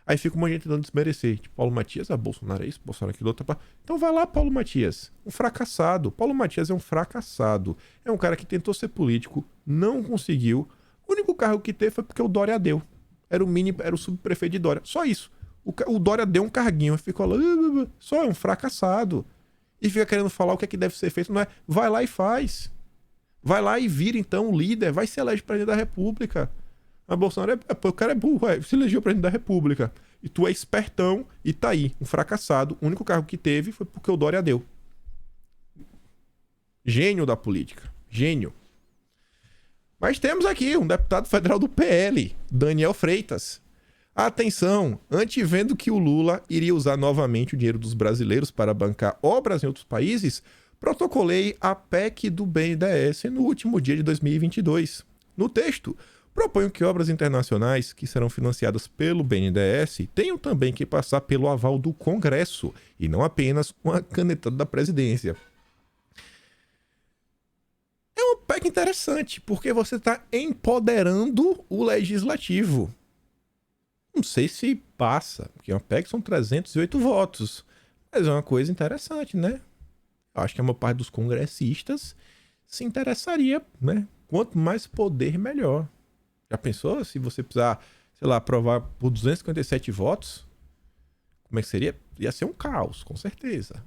Aí fica uma gente tentando desmerecer. Tipo, Paulo Matias, Bolsonaro é isso, Bolsonaro é aquilo outro. Então vai lá, Paulo Matias. Um fracassado. Paulo Matias é um fracassado. É um cara que tentou ser político, não conseguiu. O único cargo que teve foi porque o Dória deu. Era o subprefeito de Dória. Só isso. O Dória deu um carguinho, ficou lá, só é um fracassado. E fica querendo falar o que é que deve ser feito. Não é, vai lá e faz. Vai lá e vira, então, o líder. Vai se eleger presidente da República. Mas Bolsonaro o cara é burro, se elegeu presidente da República. E tu é espertão e tá aí, um fracassado. O único cargo que teve foi porque o Dória deu. Gênio da política. Gênio. Mas temos aqui um deputado federal do PL, Daniel Freitas. Atenção, antevendo que o Lula iria usar novamente o dinheiro dos brasileiros para bancar obras em outros países, protocolei a PEC do BNDES no último dia de 2022. No texto, proponho que obras internacionais que serão financiadas pelo BNDES tenham também que passar pelo aval do Congresso e não apenas uma canetada da presidência. É uma PEC interessante, porque você está empoderando o legislativo. Não sei se passa, porque uma PEC são 308 votos, mas é uma coisa interessante, né? Eu acho que a maior parte dos congressistas se interessaria, né? Quanto mais poder, melhor. Já pensou se você precisar, sei lá, aprovar por 257 votos? Como é que seria? Ia ser um caos, com certeza.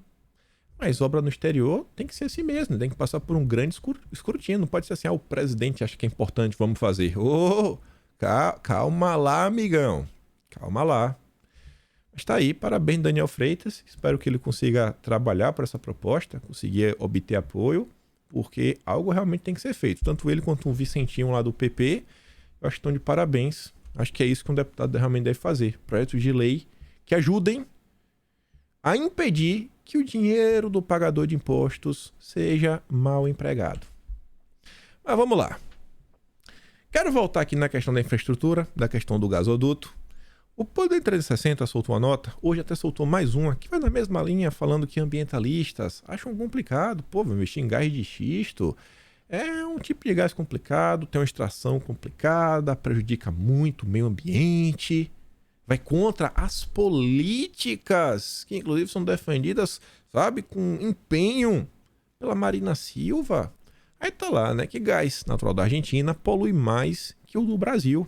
Mas obra no exterior tem que ser assim mesmo, tem que passar por um grande escrutínio. Não pode ser assim, o presidente acha que é importante, vamos fazer. Calma lá, amigão. Calma lá. Mas tá aí, parabéns, Daniel Freitas. Espero que ele consiga trabalhar para essa proposta, conseguir obter apoio, porque algo realmente tem que ser feito. Tanto ele quanto o Vicentinho lá do PP, eu acho que estão de parabéns. Acho que é isso que um deputado realmente deve fazer. Projetos de lei que ajudem a impedir que o dinheiro do pagador de impostos seja mal empregado. Mas vamos lá. Quero voltar aqui na questão da infraestrutura, da questão do gasoduto. O Poder 360 soltou uma nota, hoje até soltou mais uma, que vai na mesma linha, falando que ambientalistas acham complicado. Pô, vai investir em gás de xisto. É um tipo de gás complicado, tem uma extração complicada, prejudica muito o meio ambiente, vai contra as políticas, que inclusive são defendidas, sabe, com empenho pela Marina Silva. Aí tá lá, né, que gás natural da Argentina polui mais que o do Brasil.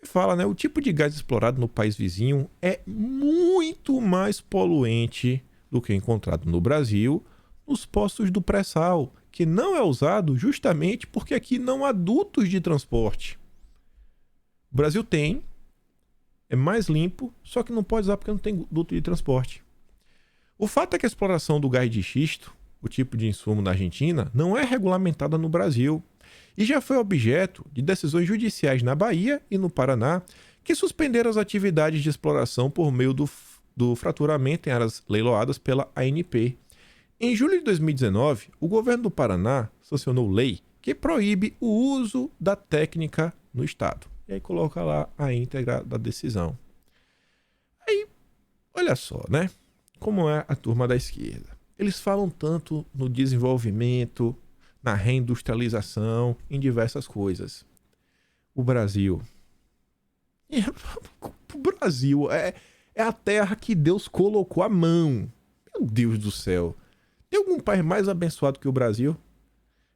Aí fala, né, o tipo de gás explorado no país vizinho é muito mais poluente do que encontrado no Brasil nos postos do pré-sal, que não é usado justamente porque aqui não há dutos de transporte. O Brasil tem, é mais limpo, só que não pode usar porque não tem duto de transporte. O fato é que a exploração do gás de xisto, o tipo de insumo na Argentina, não é regulamentada no Brasil e já foi objeto de decisões judiciais na Bahia e no Paraná que suspenderam as atividades de exploração por meio do fraturamento em áreas leiloadas pela ANP. Em julho de 2019, o governo do Paraná sancionou lei que proíbe o uso da técnica no estado. E aí coloca lá a íntegra da decisão. Aí, olha só, né? Como é a turma da esquerda. Eles falam tanto no desenvolvimento, na reindustrialização, em diversas coisas. O Brasil. O Brasil é a terra que Deus colocou a mão. Meu Deus do céu. Tem algum país mais abençoado que o Brasil?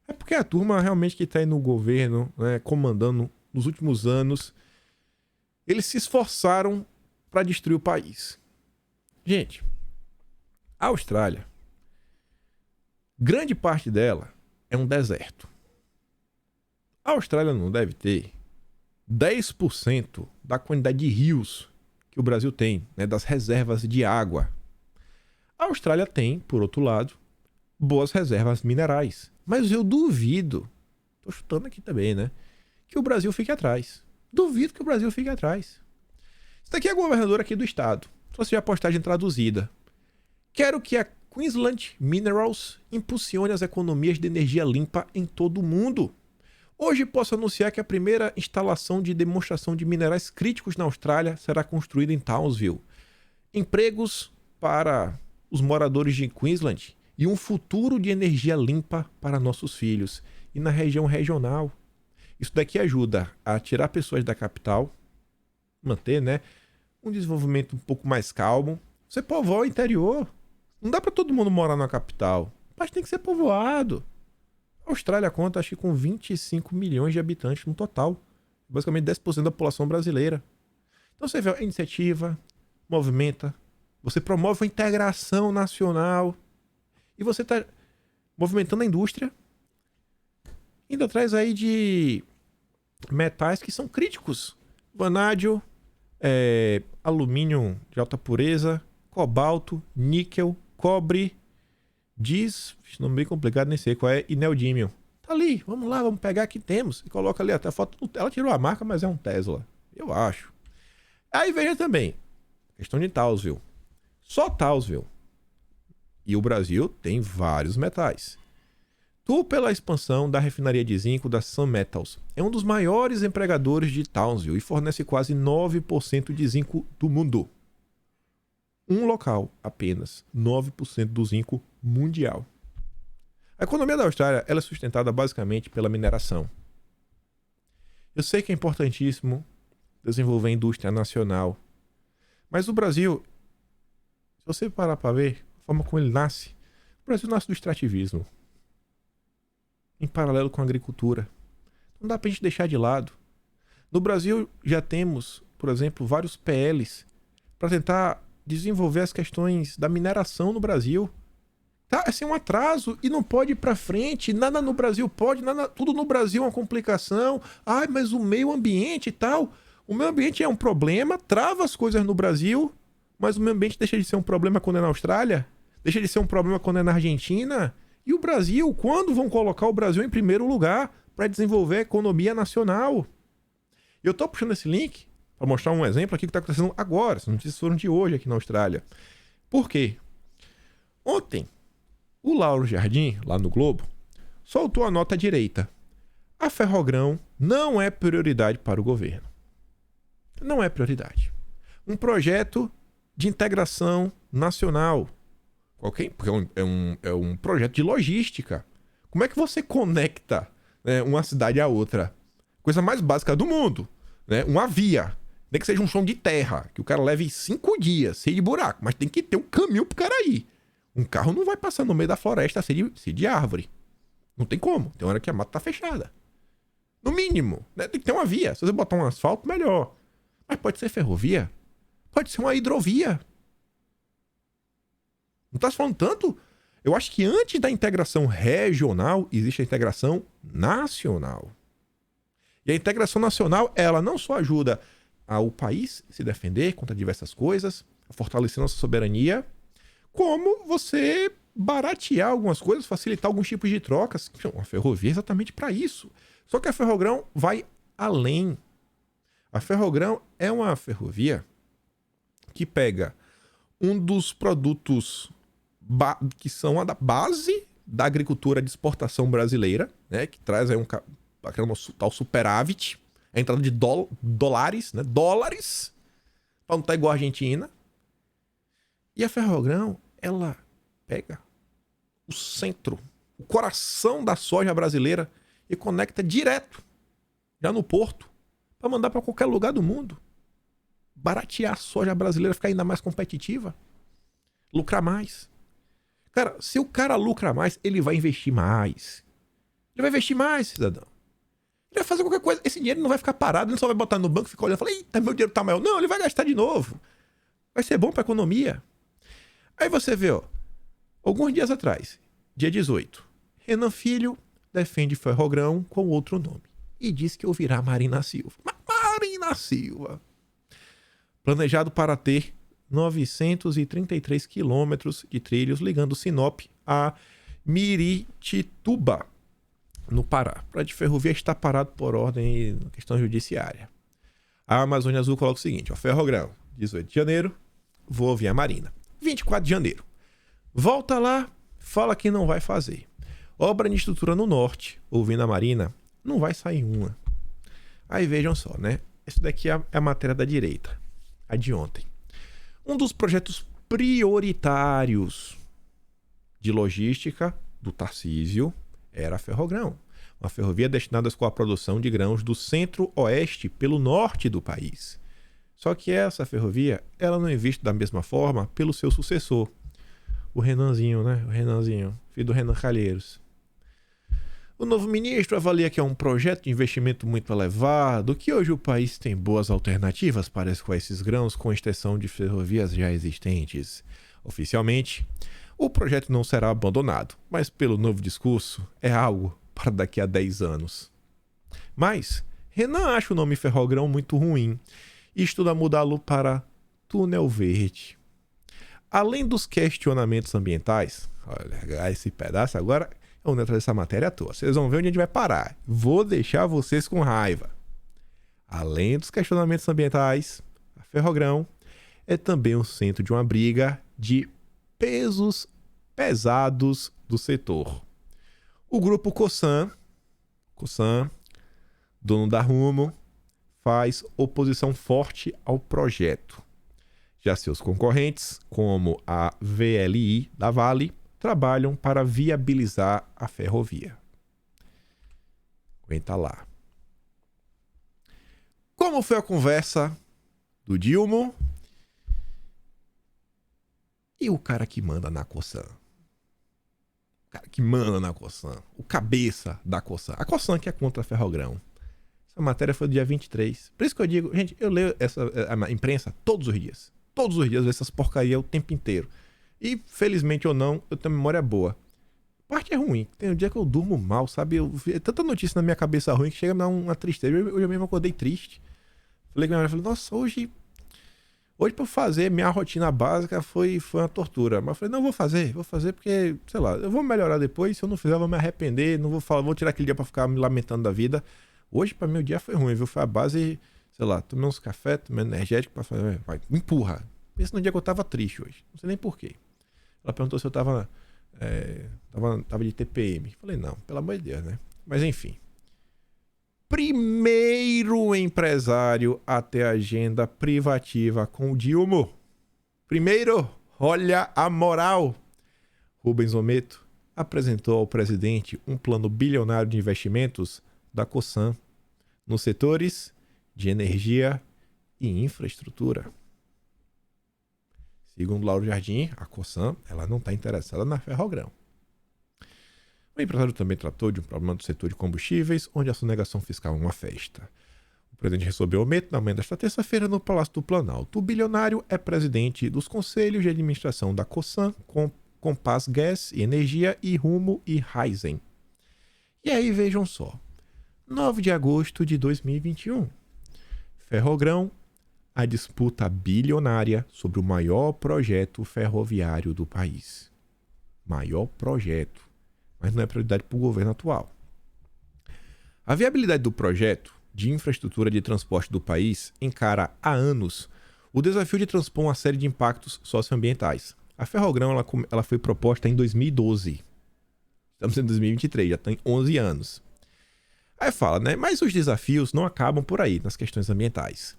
É porque a turma realmente que está aí no governo, né, comandando nos últimos anos, eles se esforçaram para destruir o país. Gente, a Austrália, grande parte dela é um deserto. A Austrália não deve ter 10% da quantidade de rios que o Brasil tem, né, das reservas de água. A Austrália tem, por outro lado, boas reservas minerais. Mas eu duvido, tô chutando aqui também, né, que o Brasil fique atrás. Duvido que o Brasil fique atrás. Isso daqui é a governadora aqui do estado. Trouxe a postagem traduzida. Quero que a Queensland Minerals impulsione as economias de energia limpa em todo o mundo. Hoje posso anunciar que a primeira instalação de demonstração de minerais críticos na Austrália será construída em Townsville. Empregos para os moradores de Queensland e um futuro de energia limpa para nossos filhos. E na região regional. Isso daqui ajuda a tirar pessoas da capital, manter, né, um desenvolvimento um pouco mais calmo. Você povoa o interior. Não dá para todo mundo morar na capital, mas tem que ser povoado. A Austrália conta, acho que com 25 milhões de habitantes no total. Basicamente 10% da população brasileira. Então você vê a iniciativa, movimenta, você promove a integração nacional e você está movimentando a indústria, indo atrás aí de metais que são críticos. Vanádio, alumínio de alta pureza, cobalto, níquel, cobre, nome bem complicado, nem sei qual é, e neodímio. Tá ali, vamos lá, vamos pegar que temos. E coloca ali até a foto. Ela tirou a marca, mas é um Tesla. Eu acho. Aí veja também, questão de Townsville. Só Townsville. E o Brasil tem vários metais. Pela expansão da refinaria de zinco da Sun Metals, é um dos maiores empregadores de Townsville e fornece quase 9% de zinco do mundo. Um local, apenas 9% do zinco mundial. A economia da Austrália ela é sustentada basicamente pela mineração. Eu sei que é importantíssimo desenvolver a indústria nacional, mas o Brasil, se você parar para ver a forma como ele nasce, o Brasil nasce do extrativismo, em paralelo com a agricultura. Não dá pra gente deixar de lado. No Brasil já temos, por exemplo, vários PLs para tentar desenvolver as questões da mineração no Brasil. Tá, é um atraso e não pode ir pra frente. Nada no Brasil pode, tudo no Brasil é uma complicação. Ai, mas o meio ambiente e tal. O meio ambiente é um problema, trava as coisas no Brasil, mas o meio ambiente deixa de ser um problema quando é na Austrália, deixa de ser um problema quando é na Argentina. E o Brasil, quando vão colocar o Brasil em primeiro lugar para desenvolver a economia nacional? Eu tô puxando esse link para mostrar um exemplo aqui que está acontecendo agora. As notícias foram de hoje aqui na Austrália. Por quê? Ontem, o Lauro Jardim, lá no Globo, soltou a nota à direita. A Ferrogrão não é prioridade para o governo. Não é prioridade. Um projeto de integração nacional. Porque é um projeto de logística. Como é que você conecta, né, uma cidade à outra? Coisa mais básica do mundo. Né? Uma via. Nem que seja um chão de terra. Que o cara leve 5 dias, cheio de buraco. Mas tem que ter um caminho pro cara ir. Um carro não vai passar no meio da floresta cheio de árvore. Não tem como. Tem hora que a mata tá fechada. No mínimo. Né? Tem que ter uma via. Se você botar um asfalto, melhor. Mas pode ser ferrovia. Pode ser uma hidrovia. Não tá se falando tanto? Eu acho que antes da integração regional, existe a integração nacional. E a integração nacional, ela não só ajuda ao país se defender contra diversas coisas, a fortalecer nossa soberania, como você baratear algumas coisas, facilitar alguns tipos de trocas. A ferrovia é exatamente para isso. Só que a Ferrogrão vai além. A Ferrogrão é uma ferrovia que pega um dos produtos que são a da base da agricultura de exportação brasileira, né, que traz aí aquele tal superávit, a entrada de dólares, né, dólares, para não estar igual a Argentina. E a Ferrogrão, ela pega o centro, o coração da soja brasileira e conecta direto, já no porto, para mandar para qualquer lugar do mundo. Baratear a soja brasileira, ficar ainda mais competitiva, lucrar mais. Cara, se o cara lucra mais, ele vai investir mais. Ele vai investir mais, cidadão. Ele vai fazer qualquer coisa. Esse dinheiro não vai ficar parado, ele só vai botar no banco e ficar olhando e falar, eita, meu dinheiro tá maior. Não, ele vai gastar de novo. Vai ser bom pra economia. Aí você vê, ó, alguns dias atrás, dia 18, Renan Filho defende Ferrogrão com outro nome. E diz que ouvirá Marina Silva. Marina Silva. Planejado para ter 933 quilômetros de trilhos ligando Sinop a Miritituba, no Pará. O prédio de ferrovia está parado por ordem de questão judiciária. A Amazônia Azul coloca o seguinte, ó, Ferrogrão, 18 de janeiro, vou ouvir a Marina. 24 de janeiro, volta lá, fala que não vai fazer. Obra de estrutura no norte, ouvindo a Marina, Não vai sair uma. Aí vejam só, né? Isso daqui é a matéria da direita, a de ontem. Um dos projetos prioritários de logística do Tarcísio era a Ferrogrão, uma ferrovia destinada à produção de grãos do centro-oeste pelo norte do país. Só que essa ferrovia, ela não é vista da mesma forma pelo seu sucessor, o Renanzinho, né? O Renanzinho, filho do Renan Calheiros. O novo ministro avalia que é um projeto de investimento muito elevado, que hoje o país tem boas alternativas para escoar esses grãos com extensão de ferrovias já existentes. Oficialmente, o projeto não será abandonado, mas pelo novo discurso é algo para daqui a 10 anos. Mas Renan acha o nome Ferrogrão muito ruim e estuda mudá-lo para Túnel Verde. Além dos questionamentos ambientais, olha, esse pedaço agora é onde eu trago essa matéria à toa. Vocês vão ver onde a gente vai parar. Vou deixar vocês com raiva. Além dos questionamentos ambientais, a Ferrogrão é também o centro de uma briga de pesos pesados do setor. O grupo Cosan, dono da Rumo, faz oposição forte ao projeto. Já seus concorrentes, como a VLI da Vale, trabalham para viabilizar a ferrovia. Aguenta lá. Como foi a conversa do Dilma e o cara que manda na Cosan? O cara que manda na Cosan. O cabeça da Cosan. A Cosan que é contra a Ferrogrão. Essa matéria foi do dia 23. Por isso que eu digo, gente, eu leio a imprensa todos os dias. Todos os dias eu vejo essas porcarias o tempo inteiro. E, felizmente ou não, eu tenho memória boa. A parte é ruim. Tem um dia que eu durmo mal, sabe? É tanta notícia na minha cabeça ruim que chega a me dar uma tristeza. Hoje eu mesmo acordei triste. Falei com minha mulher, nossa, hoje pra eu fazer minha rotina básica foi uma tortura. Mas eu falei, não, vou fazer porque, sei lá, eu vou melhorar depois. Se eu não fizer, eu vou me arrepender. Não vou falar, vou tirar aquele dia pra ficar me lamentando da vida. Hoje, pra mim, o dia foi ruim, viu? Foi a base, sei lá, tomei uns café, tomei energético pra fazer, vai, me empurra. Pensa no dia que eu tava triste hoje. Não sei nem porquê. Ela perguntou se eu tava de TPM. Falei, não, pelo amor de Deus, né? Mas enfim. Primeiro empresário a ter agenda privativa com o Dilma. Primeiro, olha a moral. Rubens Ometo apresentou ao presidente um plano bilionário de investimentos da Cosan nos setores de energia e infraestrutura. Segundo Lauro Jardim, a Cosan ela não está interessada na Ferrogrão. O empresário também tratou de um problema do setor de combustíveis, onde a sonegação fiscal é uma festa. O presidente recebeu o Meto na manhã desta terça-feira no Palácio do Planalto. O bilionário é presidente dos conselhos de administração da Cosan, Compass Gás e Energia e Rumo e Raizen. E aí vejam só. 9 de agosto de 2021. Ferrogrão, a disputa bilionária sobre o maior projeto ferroviário do país. Maior projeto, mas não é prioridade para o governo atual. A viabilidade do projeto de infraestrutura de transporte do país encara há anos o desafio de transpor uma série de impactos socioambientais. A Ferrogrão ela foi proposta em 2012. Estamos em 2023, já tem 11 anos. Aí fala, né? Mas os desafios não acabam por aí, nas questões ambientais.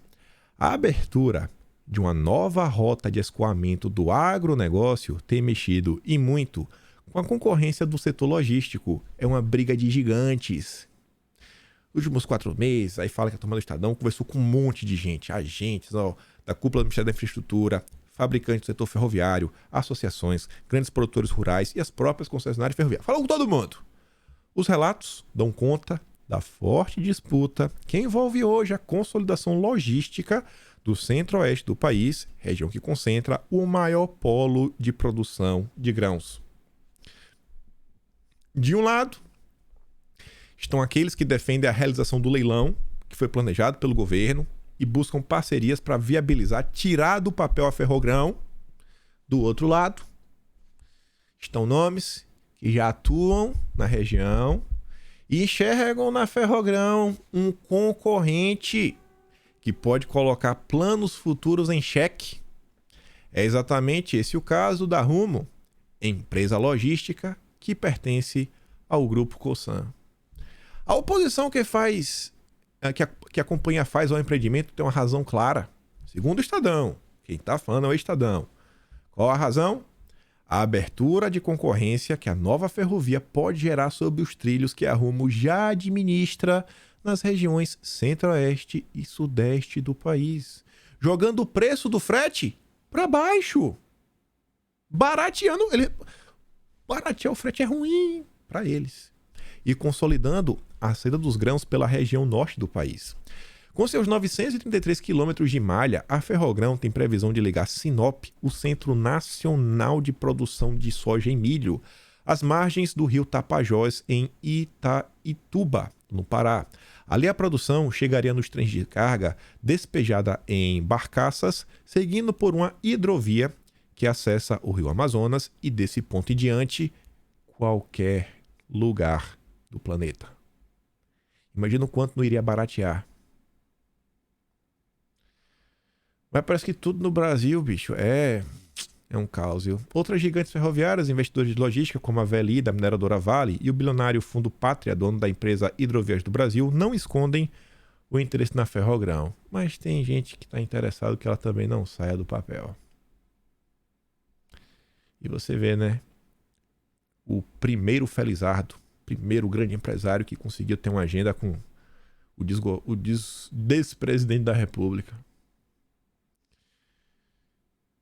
A abertura de uma nova rota de escoamento do agronegócio tem mexido, e muito, com a concorrência do setor logístico. É uma briga de gigantes. Nos últimos 4 meses, aí fala que a turma do Estadão conversou com um monte de gente, agentes da cúpula do Ministério da Infraestrutura, fabricantes do setor ferroviário, associações, grandes produtores rurais e as próprias concessionárias ferroviárias. Falou com todo mundo. Os relatos dão conta da forte disputa que envolve hoje a consolidação logística do centro-oeste do país, região que concentra o maior polo de produção de grãos. De um lado, estão aqueles que defendem a realização do leilão, que foi planejado pelo governo, e buscam parcerias para viabilizar, tirar do papel a Ferrogrão. Do outro lado, estão nomes que já atuam na região e enxergam na Ferrogrão um concorrente que pode colocar planos futuros em xeque. É exatamente esse o caso da Rumo, empresa logística que pertence ao grupo Cosan. A oposição que acompanha faz ao empreendimento tem uma razão clara. Segundo o Estadão, quem tá falando é o Estadão. Qual a razão? A abertura de concorrência que a nova ferrovia pode gerar sobre os trilhos que a Rumo já administra nas regiões centro-oeste e sudeste do país, jogando o preço do frete para baixo. Baratear o frete é ruim para eles. E consolidando a saída dos grãos pela região norte do país. Com seus 933 quilômetros de malha, a Ferrogrão tem previsão de ligar Sinop, o Centro Nacional de Produção de Soja e Milho, às margens do rio Tapajós, em Itaituba, no Pará. Ali a produção chegaria nos trens de carga despejada em barcaças, seguindo por uma hidrovia que acessa o rio Amazonas e desse ponto em diante, qualquer lugar do planeta. Imagina o quanto não iria baratear. Mas parece que tudo no Brasil, bicho, é um caos, viu? Outras gigantes ferroviárias, investidores de logística, como a VLI, da mineradora Vale, e o bilionário Fundo Pátria, dono da empresa Hidrovias do Brasil, não escondem o interesse na Ferrogrão. Mas tem gente que está interessado que ela também não saia do papel. E você vê, né? O primeiro Felizardo, primeiro grande empresário que conseguiu ter uma agenda com o despresidente da República.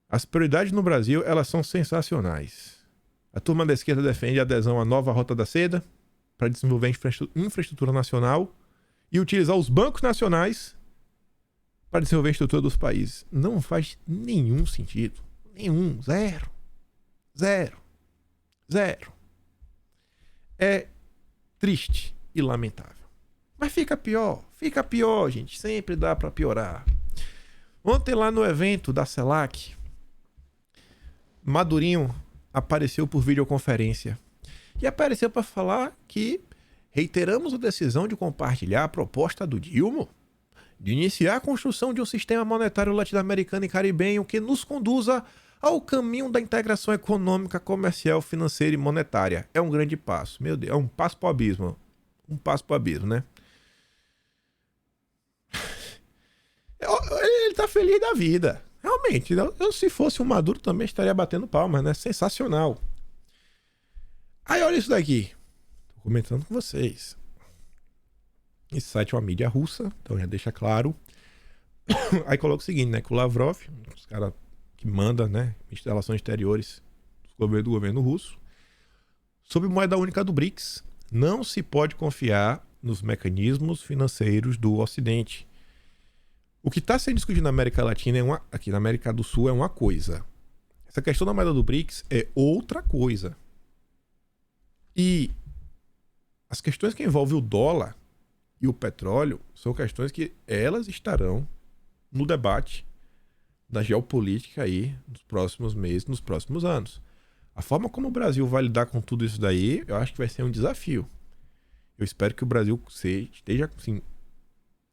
As prioridades no Brasil, elas são sensacionais. A turma da esquerda defende a adesão à nova Rota da Seda para desenvolver infraestrutura nacional e utilizar os bancos nacionais para desenvolver a estrutura dos países. Não faz nenhum sentido. Nenhum. Zero. Zero. Zero. É triste e lamentável. Mas fica pior, gente. Sempre dá para piorar. Ontem lá no evento da CELAC, Madurinho apareceu por videoconferência. E apareceu para falar que reiteramos a decisão de compartilhar a proposta do Dilma de iniciar a construção de um sistema monetário latino-americano e caribenho que nos conduza ao caminho da integração econômica, comercial, financeira e monetária. É um grande passo. Meu Deus, é um passo para o abismo. Um passo para o abismo, né? Ele tá feliz da vida. Realmente, eu se fosse um Maduro também estaria batendo palmas, né? Sensacional. Aí olha isso daqui. Tô comentando com vocês. Esse site é uma mídia russa, então já deixa claro. Aí coloca o seguinte, né? Que o Lavrov, os caras que manda, né? Relações exteriores do governo russo, sob moeda única do BRICS, não se pode confiar nos mecanismos financeiros do Ocidente. O que está sendo discutido na América Latina, aqui na América do Sul, é uma coisa. Essa questão da moeda do BRICS é outra coisa. E as questões que envolvem o dólar e o petróleo são questões que elas estarão no debate da geopolítica aí nos próximos meses, nos próximos anos. A forma como o Brasil vai lidar com tudo isso daí, eu acho que vai ser um desafio. Eu espero que o Brasil esteja assim,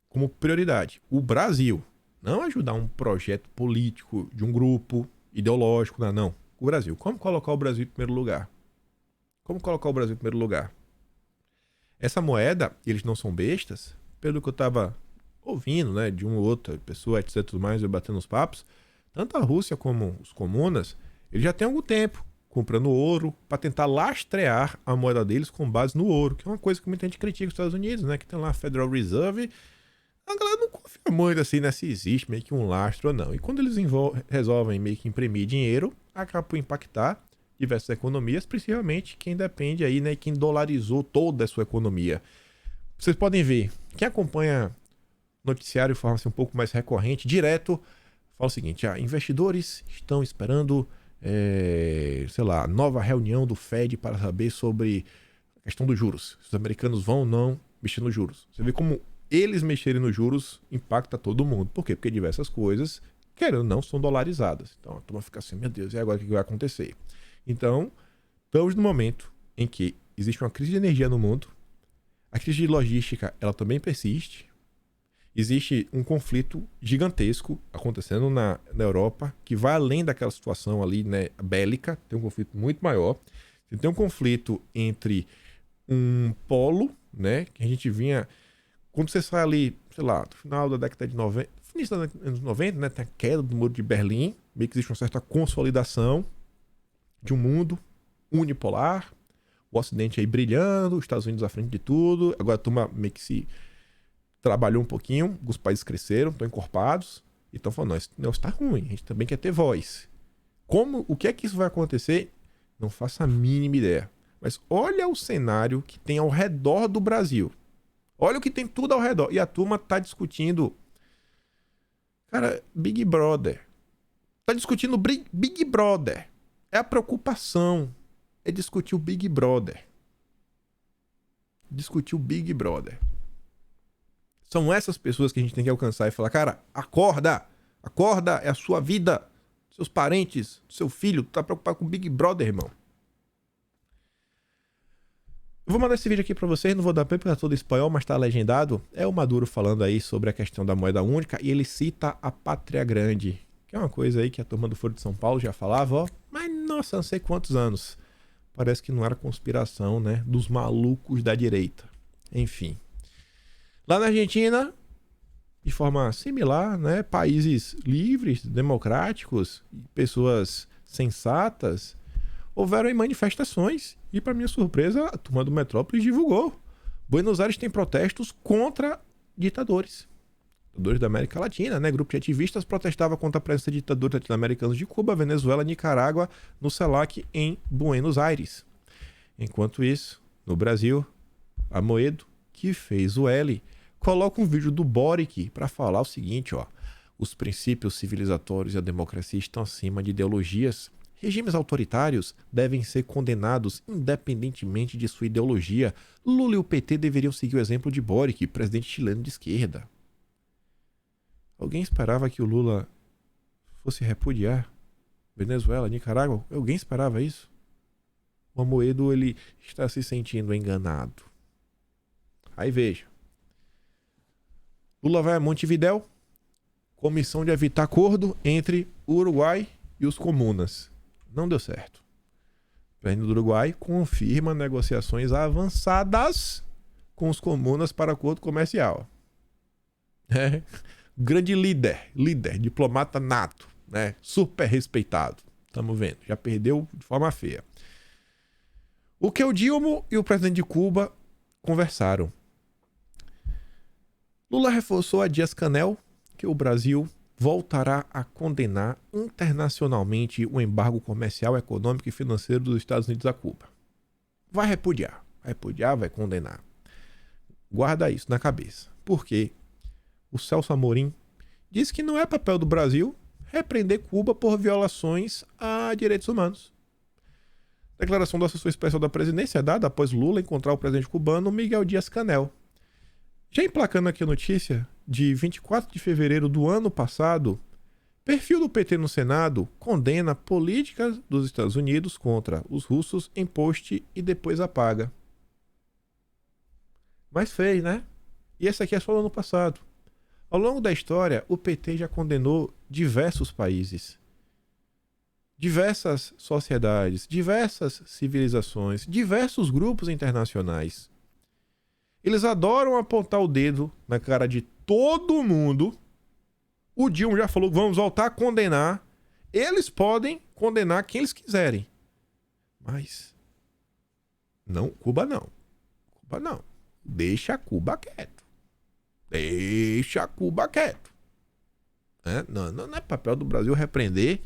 como prioridade. O Brasil, não ajudar um projeto político de um grupo ideológico, não. O Brasil. Como colocar o Brasil em primeiro lugar? Como colocar o Brasil em primeiro lugar? Essa moeda, eles não são bestas, pelo que eu estava ouvindo, né, de uma ou outra pessoa, etc, tudo mais, eu batendo os papos, tanto a Rússia como os comunas, eles já têm algum tempo comprando ouro para tentar lastrear a moeda deles com base no ouro, que é uma coisa que muita gente critica os Estados Unidos, né, que tem lá a Federal Reserve. A galera não confia muito assim, né, se existe meio que um lastro ou não. E quando eles resolvem meio que imprimir dinheiro, acaba por impactar diversas economias, principalmente quem depende aí, né, quem dolarizou toda a sua economia. Vocês podem ver, quem acompanha noticiário de forma assim, um pouco mais recorrente, direto, fala o seguinte, investidores estão esperando, nova reunião do Fed para saber sobre a questão dos juros. Se os americanos vão ou não mexer nos juros. Você vê como eles mexerem nos juros impacta todo mundo. Por quê? Porque diversas coisas, querendo ou não, são dolarizadas. Então a turma fica assim, meu Deus, e agora o que vai acontecer? Então, estamos no momento em que existe uma crise de energia no mundo, a crise de logística, ela também persiste, existe um conflito gigantesco acontecendo na Europa, que vai além daquela situação ali, né, bélica, tem um conflito muito maior. Você tem um conflito entre um polo né? Que a gente vinha... Quando você sai ali, sei lá, no final da década de 90, início dos anos 90, né? Tem a queda do Muro de Berlim, meio que existe uma certa consolidação de um mundo unipolar, o Ocidente aí brilhando, os Estados Unidos à frente de tudo. Agora a turma meio que se trabalhou um pouquinho, os países cresceram, estão encorpados, e estão falando, não, esse negócio está ruim, a gente também quer ter voz. O que é que isso vai acontecer? Não faço a mínima ideia. Mas olha o cenário que tem ao redor do Brasil. Olha o que tem tudo ao redor. E a turma tá discutindo... Cara, Big Brother. Tá discutindo Big Brother. É a preocupação. É discutir o Big Brother. Discutir o Big Brother. São essas pessoas que a gente tem que alcançar e falar, cara, acorda! Acorda, é a sua vida. Seus parentes, seu filho, tá preocupado com o Big Brother, irmão. Eu vou mandar esse vídeo aqui pra vocês, não vou dar tempo porque tá todo em espanhol, mas tá legendado. É o Maduro falando aí sobre a questão da moeda única e ele cita a Pátria Grande, que é uma coisa aí que a turma do Foro de São Paulo já falava, ó, mas nossa, não sei quantos anos. Parece que não era conspiração, né, dos malucos da direita. Enfim. Lá na Argentina, de forma similar, né, países livres, democráticos, pessoas sensatas, houveram aí manifestações e, para minha surpresa, a turma do Metrópolis divulgou. Buenos Aires tem protestos contra ditadores. Ditadores da América Latina, né? Grupo de ativistas protestava contra a presença de ditadores latino-americanos de Cuba, Venezuela, Nicarágua, no CELAC em Buenos Aires. Enquanto isso, no Brasil, Amoedo, que fez o L, coloca um vídeo do Boric para falar o seguinte, ó. Os princípios civilizatórios e a democracia estão acima de ideologias. Regimes autoritários devem ser condenados independentemente de sua ideologia. Lula e o PT deveriam seguir o exemplo de Boric, presidente chileno de esquerda. Alguém esperava que o Lula fosse repudiar Venezuela, Nicarágua? Alguém esperava isso? O Amoedo, ele está se sentindo enganado. Aí veja. Lula vai a Montevidéu, comissão de evitar acordo entre o Uruguai e os comunas. Não deu certo. O presidente do Uruguai confirma negociações avançadas com os comunas para acordo comercial. Grande líder, diplomata nato, né? Super respeitado. Estamos vendo, já perdeu de forma feia. O que o Dilma e o presidente de Cuba conversaram. Lula reforçou a Dias-Canel que o Brasil voltará a condenar internacionalmente o embargo comercial, econômico e financeiro dos Estados Unidos a Cuba. Vai repudiar, vai condenar. Guarda isso na cabeça. Porque o Celso Amorim diz que não é papel do Brasil repreender Cuba por violações a direitos humanos. Declaração do assessor especial da presidência é dada após Lula encontrar o presidente cubano Miguel Dias-Canel. Já emplacando aqui a notícia, de 24 de fevereiro do ano passado, perfil do PT no Senado condena políticas dos Estados Unidos contra os russos em post e depois apaga. Mas fez, né? E essa aqui é só do ano passado. Ao longo da história, o PT já condenou diversos países, diversas sociedades, diversas civilizações, diversos grupos internacionais. Eles adoram apontar o dedo na cara de todo mundo. O Dilma já falou que vamos voltar a condenar. Eles podem condenar quem eles quiserem. Mas não, Cuba não. Cuba não. Deixa Cuba quieto. Deixa Cuba quieto. Não é papel do Brasil repreender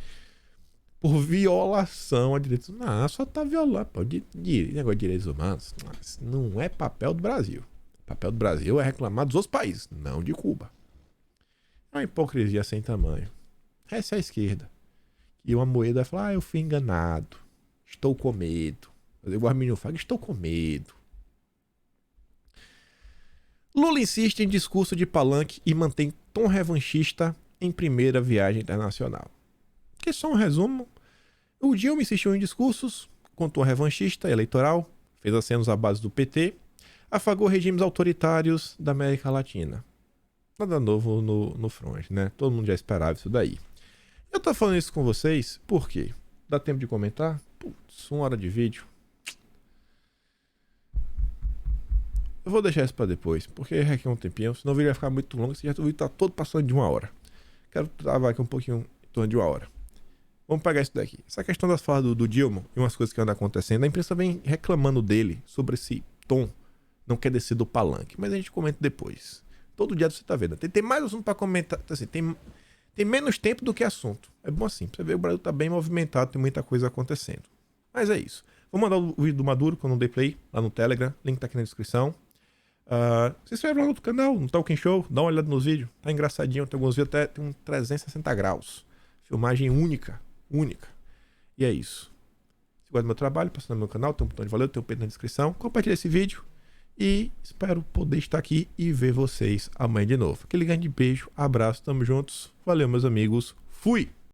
por violação a direitos humanos. Não, só tá violando. Negócio de direitos humanos. Não é papel do Brasil. O papel do Brasil é reclamar dos outros países, não de Cuba. É uma hipocrisia sem tamanho. Essa é a esquerda. E uma moeda vai falar, eu fui enganado. Estou com medo. Fazer igual a menino fala, estou com medo. Lula insiste em discurso de palanque e mantém tom revanchista em primeira viagem internacional. Que só um resumo. O Dilma insistiu em discursos com tom revanchista eleitoral, fez acenos à base do PT, afagou regimes autoritários da América Latina. Nada novo no front, né? Todo mundo já esperava isso daí. Eu tô falando isso com vocês por quê? Dá tempo de comentar? Putz, 1 hora de vídeo. Eu vou deixar isso pra depois, porque requer um tempinho, senão o vídeo vai ficar muito longo. Esse vídeo tá todo passando de 1 hora. Quero travar aqui um pouquinho em torno de 1 hora. Vamos pegar isso daqui. Essa questão das falas do Dilma e umas coisas que andam acontecendo, a imprensa vem reclamando dele sobre esse tom. Não quer descer do palanque, mas a gente comenta depois. Todo dia você tá vendo. Tem mais assunto pra comentar. Assim, tem menos tempo do que assunto. É bom assim, pra você ver, o Brasil tá bem movimentado, tem muita coisa acontecendo. Mas é isso. Vou mandar o vídeo do Maduro quando eu dei play, lá no Telegram. Link tá aqui na descrição. Se inscreve lá no outro canal, no Talking Show. Dá uma olhada nos vídeos. Tá engraçadinho. Tem alguns vídeos até tem um 360 graus. Filmagem única. E é isso. Se gosta do meu trabalho, passa no meu canal. Tem um botão de valeu, tem um peito na descrição. Compartilha esse vídeo. E espero poder estar aqui e ver vocês amanhã de novo. Aquele grande beijo, abraço, tamo juntos. Valeu, meus amigos. Fui!